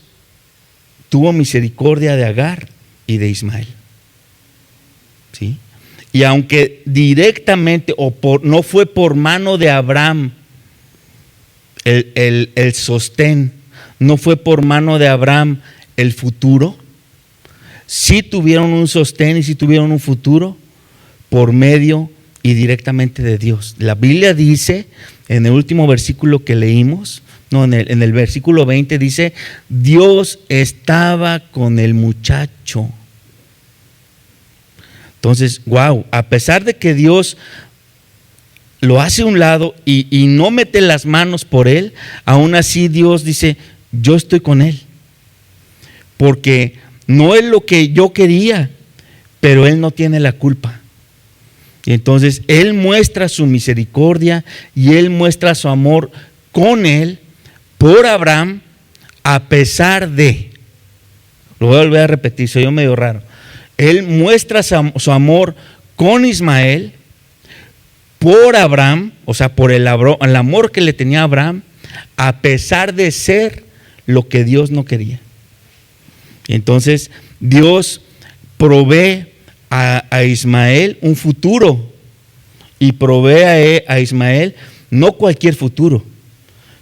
tuvo misericordia de Agar y de Ismael. ¿Sí? Y aunque directamente no fue por mano de Abraham el sostén, no fue por mano de Abraham el futuro, sí tuvieron un sostén y sí tuvieron un futuro por medio y directamente de Dios. La Biblia dice, en el último versículo que leímos, en el versículo 20 dice, Dios estaba con el muchacho. Entonces, wow, a pesar de que Dios lo hace a un lado y no mete las manos por él, aún así Dios dice, yo estoy con él. Porque no es lo que yo quería, pero él no tiene la culpa. Y entonces él muestra su misericordia y él muestra su amor con él, por Abraham, a pesar de, lo voy a volver a repetir, soy yo medio raro. Él muestra su amor con Ismael, por Abraham, o sea, por el amor que le tenía a Abraham, a pesar de ser lo que Dios no quería. Y entonces Dios provee a Ismael un futuro, y provee a Ismael no cualquier futuro,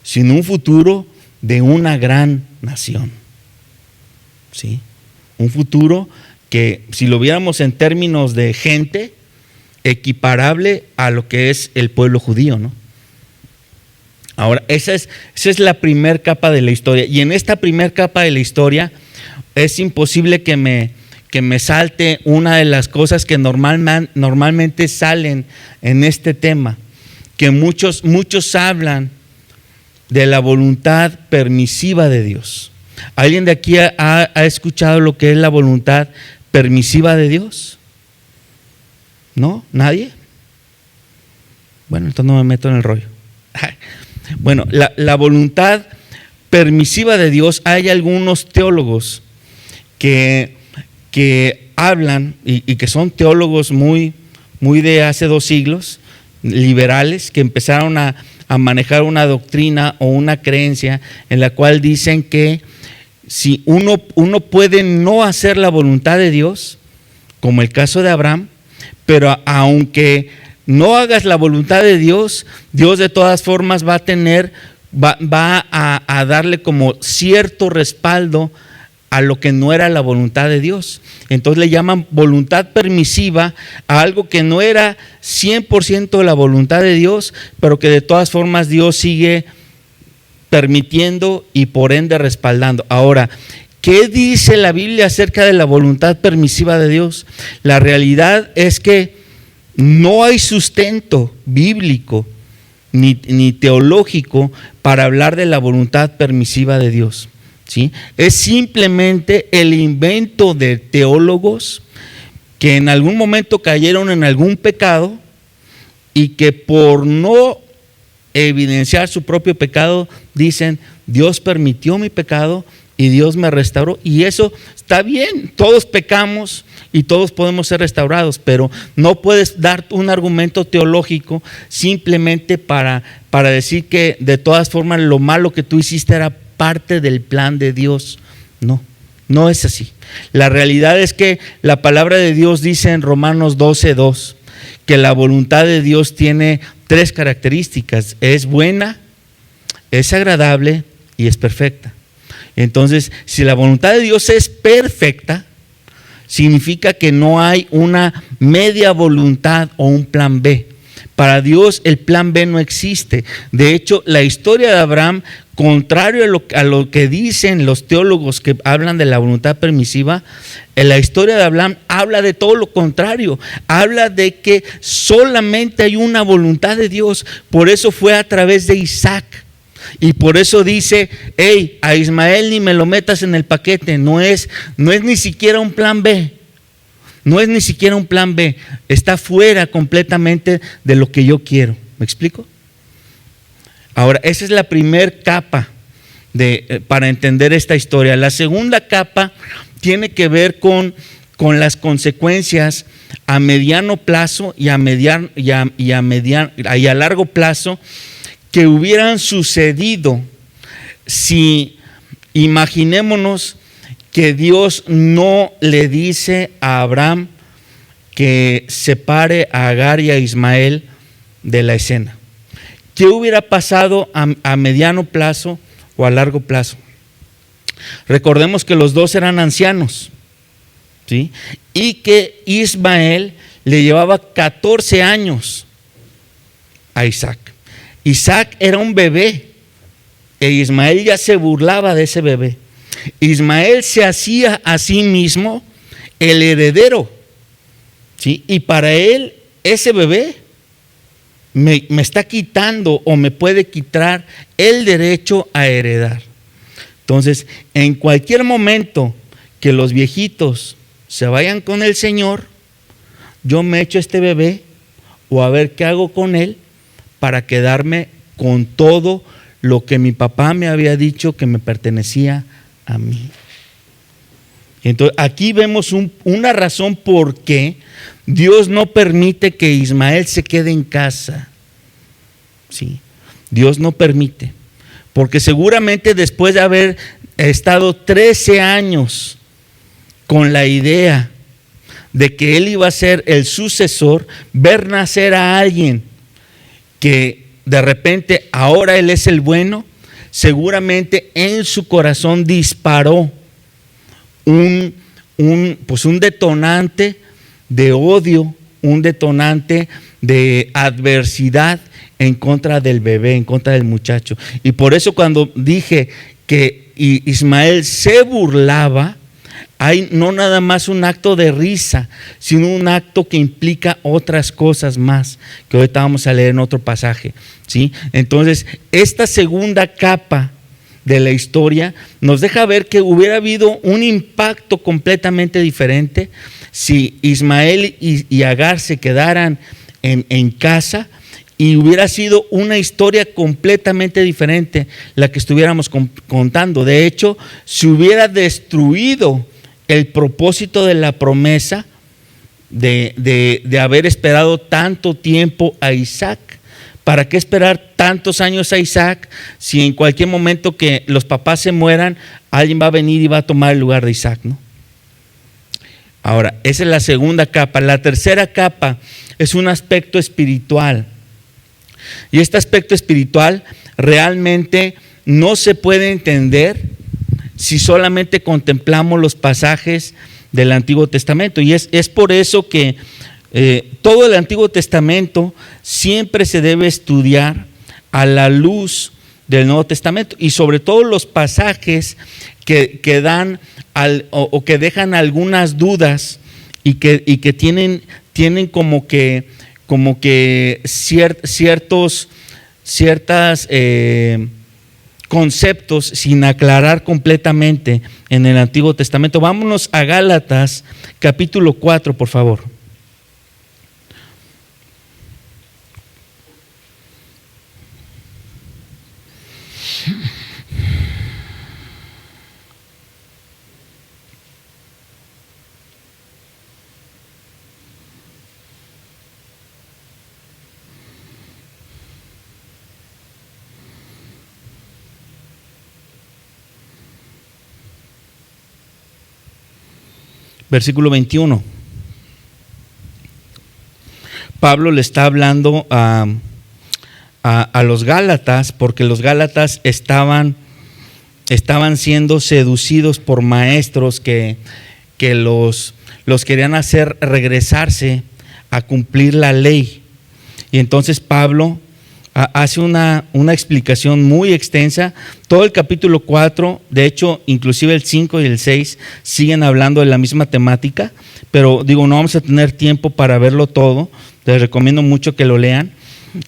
sino un futuro de una gran nación. ¿Sí? Un futuro que, si lo viéramos en términos de gente, equiparable a lo que es el pueblo judío, ¿no? Ahora, esa es la primera capa de la historia. Y en esta primera capa de la historia es imposible que me salte una de las cosas que normalmente salen en este tema, que muchos hablan de la voluntad permisiva de Dios. ¿Alguien de aquí ha escuchado lo que es la voluntad permisiva de Dios? ¿No? ¿Nadie? Bueno, entonces no me meto en el rollo. Bueno, la voluntad permisiva de Dios, hay algunos teólogos que hablan y que son teólogos muy de hace 2 siglos, liberales, que empezaron a manejar una doctrina o una creencia en la cual dicen que si uno puede no hacer la voluntad de Dios, como el caso de Abraham, pero aunque no hagas la voluntad de Dios, Dios de todas formas va a darle como cierto respaldo a lo que no era la voluntad de Dios. Entonces le llaman voluntad permisiva a algo que no era 100% la voluntad de Dios, pero que de todas formas Dios sigue permitiendo y por ende respaldando. Ahora, ¿qué dice la Biblia acerca de la voluntad permisiva de Dios? La realidad es que no hay sustento bíblico ni teológico para hablar de la voluntad permisiva de Dios, ¿sí? Es simplemente el invento de teólogos que en algún momento cayeron en algún pecado y que por no evidenciar su propio pecado dicen: Dios permitió mi pecado y Dios me restauró. Y eso está bien, todos pecamos y todos podemos ser restaurados, pero no puedes dar un argumento teológico simplemente para decir que de todas formas lo malo que tú hiciste era parte del plan de Dios. No es así. La realidad es que la palabra de Dios dice en Romanos 12:2 que la voluntad de Dios tiene 3 características: es buena, es agradable y es perfecta. Entonces, si la voluntad de Dios es perfecta, significa que no hay una media voluntad o un plan B. Para Dios el plan B no existe. De hecho, la historia de Abraham, contrario a lo que dicen los teólogos que hablan de la voluntad permisiva, en la historia de Abraham habla de todo lo contrario. Habla de que solamente hay una voluntad de Dios. Por eso fue a través de Isaac. Y por eso dice: hey, a Ismael ni me lo metas en el paquete. No es ni siquiera un plan B. No es ni siquiera un plan B. Está fuera completamente de lo que yo quiero. ¿Me explico? Ahora, esa es la primer capa para entender esta historia. La segunda capa tiene que ver con las consecuencias a mediano plazo y a largo plazo que hubieran sucedido si, imaginémonos que Dios no le dice a Abraham que separe a Agar y a Ismael de la escena. ¿Qué hubiera pasado a mediano plazo o a largo plazo? Recordemos que los dos eran ancianos, ¿sí? Y que Ismael le llevaba 14 años a Isaac. Isaac era un bebé e Ismael ya se burlaba de ese bebé. Ismael se hacía a sí mismo el heredero, ¿sí? Y para él ese bebé me está quitando o me puede quitar el derecho a heredar. Entonces, en cualquier momento que los viejitos se vayan con el Señor, yo me echo este bebé o a ver qué hago con él para quedarme con todo lo que mi papá me había dicho que me pertenecía a mí. Entonces, aquí vemos una razón por qué Dios no permite que Ismael se quede en casa. Sí, Dios no permite, porque seguramente después de haber estado 13 años con la idea de que él iba a ser el sucesor, ver nacer a alguien que de repente ahora él es el bueno, seguramente en su corazón disparó un detonante de odio, un detonante de adversidad en contra del bebé, en contra del muchacho. Y por eso cuando dije que Ismael se burlaba, hay no nada más un acto de risa, sino un acto que implica otras cosas más, que ahorita vamos a leer en otro pasaje, ¿sí? Entonces, esta segunda capa de la historia nos deja ver que hubiera habido un impacto completamente diferente si Ismael y Agar se quedaran en casa, y hubiera sido una historia completamente diferente la que estuviéramos contando. De hecho, se hubiera destruido el propósito de la promesa de haber esperado tanto tiempo a Isaac. ¿Para qué esperar tantos años a Isaac si en cualquier momento que los papás se mueran, alguien va a venir y va a tomar el lugar de Isaac, ¿no? Ahora, esa es la segunda capa. La tercera capa es un aspecto espiritual. Y este aspecto espiritual realmente no se puede entender si solamente contemplamos los pasajes del Antiguo Testamento. Y es por eso que todo el Antiguo Testamento siempre se debe estudiar a la luz del Nuevo Testamento, y sobre todo los pasajes que dan o que dejan algunas dudas y que tienen como que ciertos ciertas conceptos sin aclarar completamente en el Antiguo Testamento. Vámonos a Gálatas capítulo 4, por favor. Versículo 21. Pablo le está hablando a los Gálatas, porque los Gálatas estaban siendo seducidos por maestros que los querían hacer regresarse a cumplir la ley. Y entonces Pablo hace una explicación muy extensa. Todo el capítulo 4, de hecho, inclusive el 5 y el 6 siguen hablando de la misma temática, pero digo, no vamos a tener tiempo para verlo todo. Les recomiendo mucho que lo lean.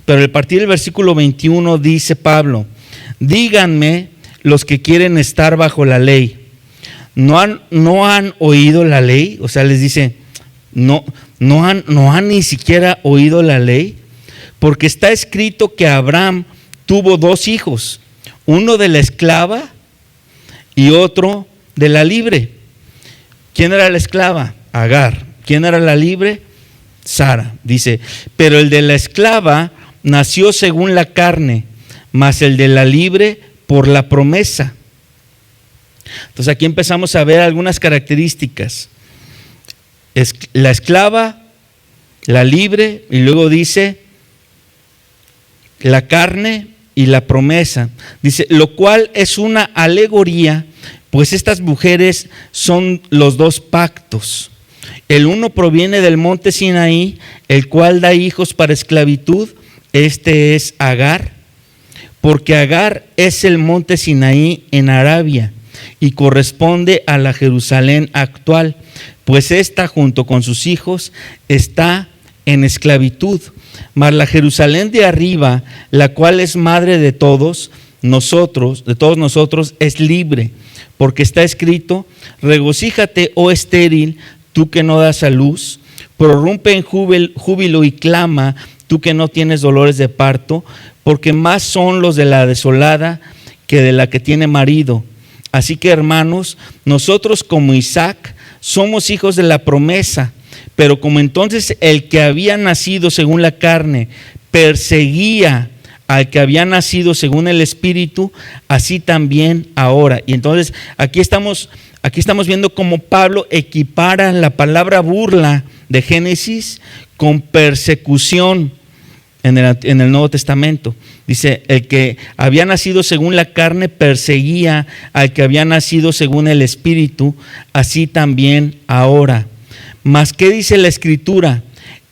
Pero a partir del versículo 21 dice Pablo: díganme los que quieren estar bajo la ley, ¿no han oído la ley? O sea, les dice, no han ni siquiera oído la ley. Porque está escrito que Abraham tuvo 2 hijos, uno de la esclava y otro de la libre. ¿Quién era la esclava? Agar. ¿Quién era la libre? Sara. Dice, pero el de la esclava nació según la carne, mas el de la libre por la promesa. Entonces aquí empezamos a ver algunas características. La esclava, la libre, y luego dice la carne y la promesa. Dice, lo cual es una alegoría, pues estas mujeres son los 2 pactos. El uno proviene del monte Sinaí, el cual da hijos para esclavitud. Este es Agar, porque Agar es el monte Sinaí en Arabia y corresponde a la Jerusalén actual, pues esta junto con sus hijos está en esclavitud. Mas la Jerusalén de arriba, la cual es madre de todos nosotros, es libre, porque está escrito: regocíjate, oh estéril, tú que no das a luz, prorrumpe en júbilo y clama, tú que no tienes dolores de parto, porque más son los de la desolada que de la que tiene marido. Así que, hermanos, nosotros como Isaac somos hijos de la promesa. Pero como entonces el que había nacido según la carne perseguía al que había nacido según el Espíritu, así también ahora. Y entonces aquí estamos viendo cómo Pablo equipara la palabra burla de Génesis con persecución en el Nuevo Testamento. Dice, el que había nacido según la carne perseguía al que había nacido según el Espíritu, así también ahora. Mas, ¿qué dice la Escritura?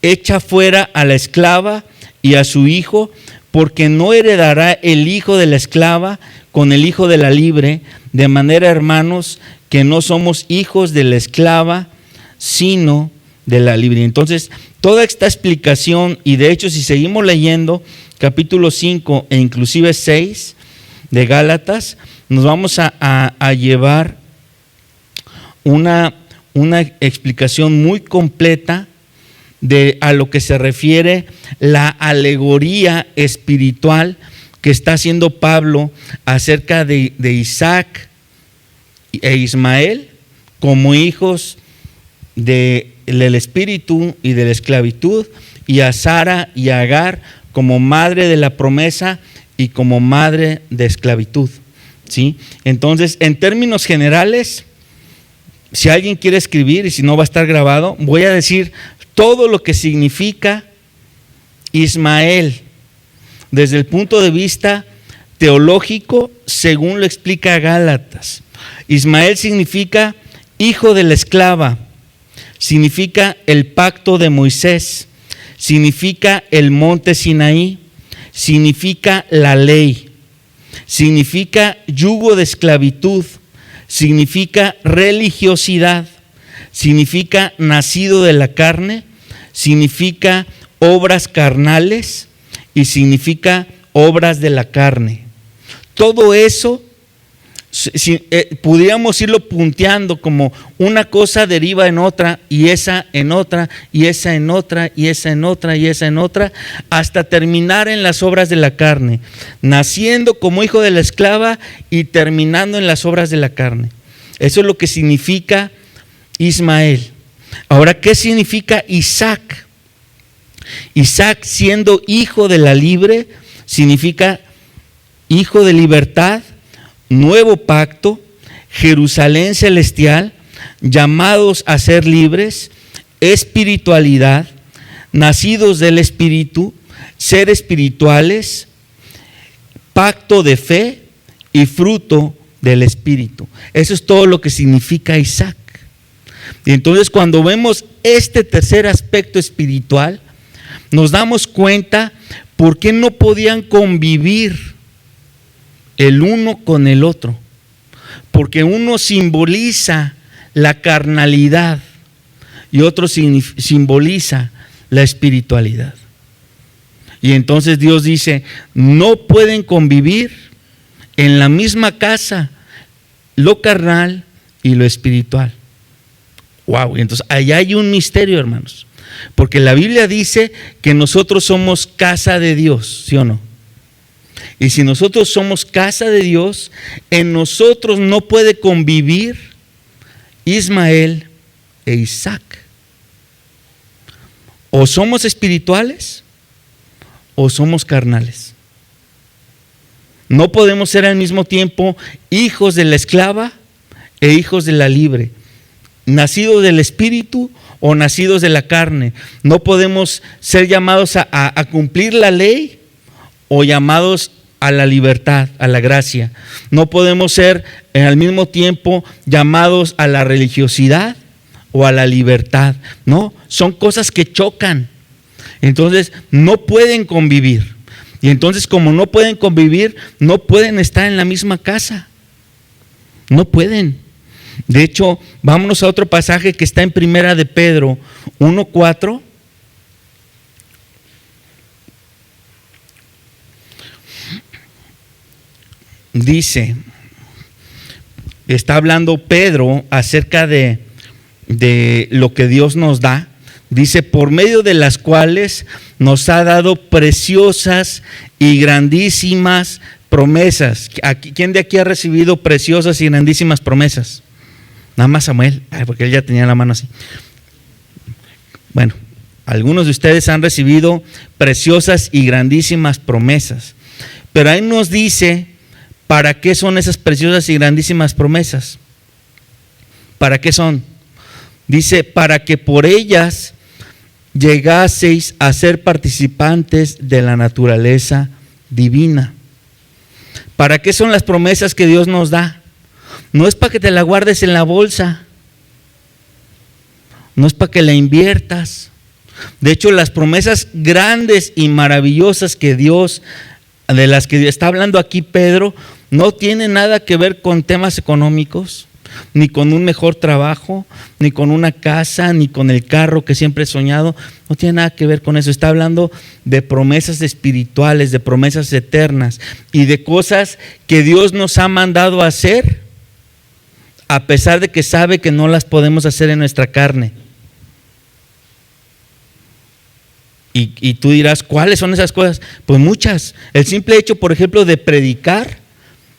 Echa fuera a la esclava y a su hijo, porque no heredará el hijo de la esclava con el hijo de la libre, de manera, hermanos, que no somos hijos de la esclava, sino de la libre. Entonces, toda esta explicación, y de hecho, si seguimos leyendo capítulo 5 e inclusive 6 de Gálatas, nos vamos a llevar una explicación muy completa a lo que se refiere la alegoría espiritual que está haciendo Pablo acerca de Isaac e Ismael como hijos del espíritu y de la esclavitud, y a Sara y a Agar como madre de la promesa y como madre de esclavitud, ¿sí? Entonces, en términos generales, si alguien quiere escribir, y si no va a estar grabado, voy a decir todo lo que significa Ismael desde el punto de vista teológico, según lo explica Gálatas. Ismael significa hijo de la esclava, significa el pacto de Moisés, significa el monte Sinaí, significa la ley, significa yugo de esclavitud, significa religiosidad, significa nacido de la carne, significa obras carnales y significa obras de la carne. Todo eso, si pudiéramos irlo punteando como una cosa deriva en otra, y esa en otra, y esa en otra, y esa en otra, y esa en otra, hasta terminar en las obras de la carne, naciendo como hijo de la esclava y terminando en las obras de la carne. Eso es lo que significa Ismael. Ahora, ¿qué significa Isaac? Isaac, siendo hijo de la libre, significa hijo de libertad, nuevo pacto, Jerusalén celestial, llamados a ser libres, espiritualidad, nacidos del Espíritu, ser espirituales, pacto de fe y fruto del Espíritu. Eso es todo lo que significa Isaac. Y entonces, cuando vemos este tercer aspecto espiritual, nos damos cuenta por qué no podían convivir el uno con el otro. Porque uno simboliza la carnalidad y otro simboliza la espiritualidad. Y entonces Dios dice, no pueden convivir en la misma casa lo carnal y lo espiritual. Wow, y entonces allá hay un misterio, hermanos. Porque la Biblia dice que nosotros somos casa de Dios, ¿sí o no? Y si nosotros somos casa de Dios, en nosotros no puede convivir Ismael e Isaac. O somos espirituales o somos carnales. No podemos ser al mismo tiempo hijos de la esclava e hijos de la libre, nacidos del espíritu o nacidos de la carne. No podemos ser llamados a cumplir la ley o llamados a la libertad, a la gracia. No podemos ser al mismo tiempo llamados a la religiosidad o a la libertad. No, son cosas que chocan. Entonces no pueden convivir. Y entonces, como no pueden convivir, no pueden estar en la misma casa. No pueden. De hecho, vámonos a otro pasaje que está en Primera de Pedro 1:4. Dice, está hablando Pedro acerca de lo que Dios nos da. Dice, por medio de las cuales nos ha dado preciosas y grandísimas promesas. ¿Quién de aquí ha recibido preciosas y grandísimas promesas? Nada más Samuel, porque él ya tenía la mano así. Bueno, algunos de ustedes han recibido preciosas y grandísimas promesas. Pero ahí nos dice, ¿para qué son esas preciosas y grandísimas promesas? ¿Para qué son? Dice, para que por ellas llegaseis a ser participantes de la naturaleza divina. ¿Para qué son las promesas que Dios nos da? No es para que te la guardes en la bolsa, no es para que la inviertas. De hecho, las promesas grandes y maravillosas que Dios, de las que está hablando aquí Pedro, no tienen nada que ver con temas económicos, ni con un mejor trabajo, ni con una casa, ni con el carro que siempre he soñado. No tiene nada que ver con eso. Está hablando de promesas espirituales, de promesas eternas y de cosas que Dios nos ha mandado a hacer, a pesar de que sabe que no las podemos hacer en nuestra carne. Y tú dirás, ¿cuáles son esas cosas? Pues muchas. El simple hecho, por ejemplo, de predicar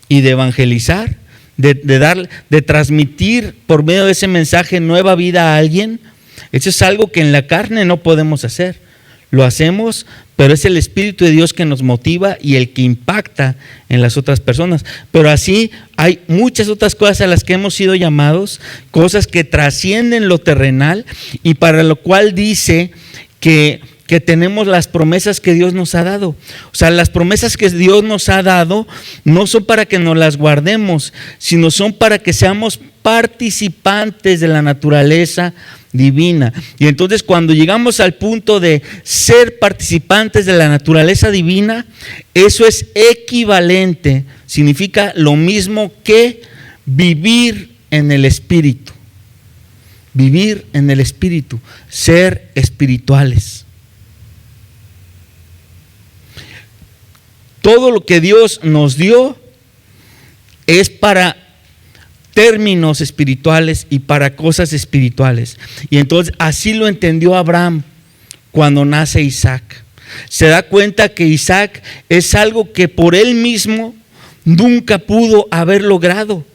y de evangelizar, de transmitir por medio de ese mensaje nueva vida a alguien, eso es algo que en la carne no podemos hacer. Lo hacemos, pero es el Espíritu de Dios que nos motiva y el que impacta en las otras personas. Pero así hay muchas otras cosas a las que hemos sido llamados, cosas que trascienden lo terrenal y para lo cual dice que tenemos las promesas que Dios nos ha dado. O sea, las promesas que Dios nos ha dado no son para que nos las guardemos, sino son para que seamos participantes de la naturaleza divina. Y entonces, cuando llegamos al punto de ser participantes de la naturaleza divina, eso es equivalente, significa lo mismo que vivir en el Espíritu. Vivir en el Espíritu, ser espirituales. Todo lo que Dios nos dio es para términos espirituales y para cosas espirituales. Y entonces así lo entendió Abraham cuando nace Isaac. Se da cuenta que Isaac es algo que por él mismo nunca pudo haber logrado.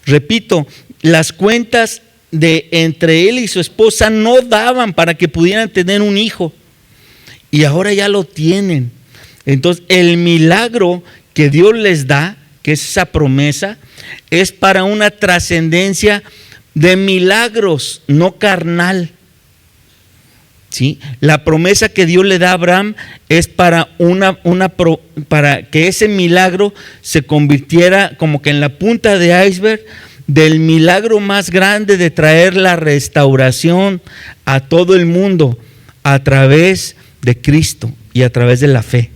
Repito, las cuentas de entre él y su esposa no daban para que pudieran tener un hijo. Y ahora ya lo tienen. Entonces el milagro que Dios les da, que es esa promesa, es para una trascendencia de milagros, no carnal. ¿Sí? La promesa que Dios le da a Abraham es para para que ese milagro se convirtiera como que en la punta de iceberg del milagro más grande de traer la restauración a todo el mundo a través de Cristo y a través de la fe.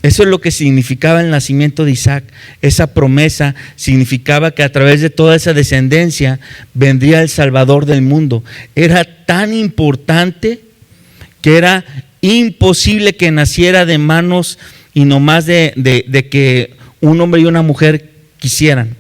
Eso es lo que significaba el nacimiento de Isaac. Esa promesa significaba que a través de toda esa descendencia vendría el Salvador del mundo. Era tan importante que era imposible que naciera de manos y nomás de que un hombre y una mujer quisieran.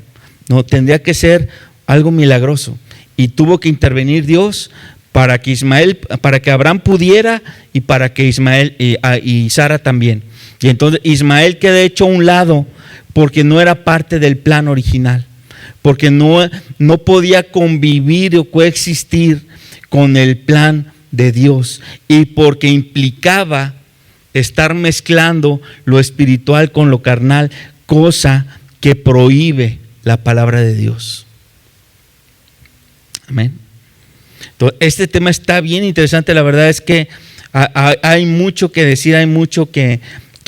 No, tendría que ser algo milagroso. Y tuvo que intervenir Dios para que Abraham pudiera y para que Ismael y Sara también. Y entonces Ismael queda hecho a un lado porque no era parte del plan original, porque no podía convivir o coexistir con el plan de Dios, y porque implicaba estar mezclando lo espiritual con lo carnal, cosa que prohíbe la palabra de Dios. Amén. Entonces, este tema está bien interesante. La verdad es que hay mucho que decir, hay mucho que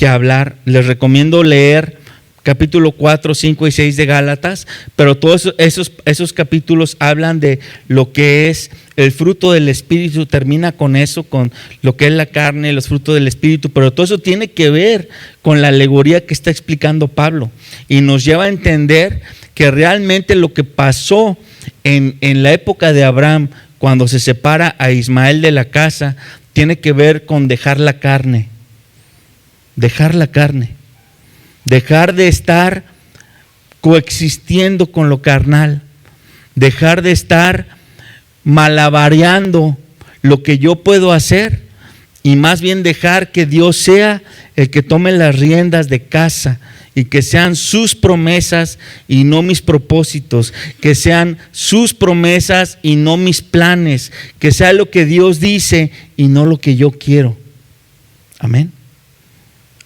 hablar. Les recomiendo leer capítulo 4, 5 y 6 de Gálatas, pero todos esos capítulos hablan de lo que es el fruto del Espíritu. Termina con eso, con lo que es la carne, los frutos del Espíritu, pero todo eso tiene que ver con la alegoría que está explicando Pablo, y nos lleva a entender que realmente lo que pasó en la época de Abraham, cuando se separa a Ismael de la casa, tiene que ver con dejar la carne. Dejar la carne, dejar de estar coexistiendo con lo carnal, dejar de estar malabareando lo que yo puedo hacer, y más bien dejar que Dios sea el que tome las riendas de casa, y que sean sus promesas y no mis propósitos, que sean sus promesas y no mis planes, que sea lo que Dios dice y no lo que yo quiero. Amén.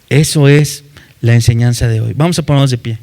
Eso es la enseñanza de hoy. Vamos a ponernos de pie.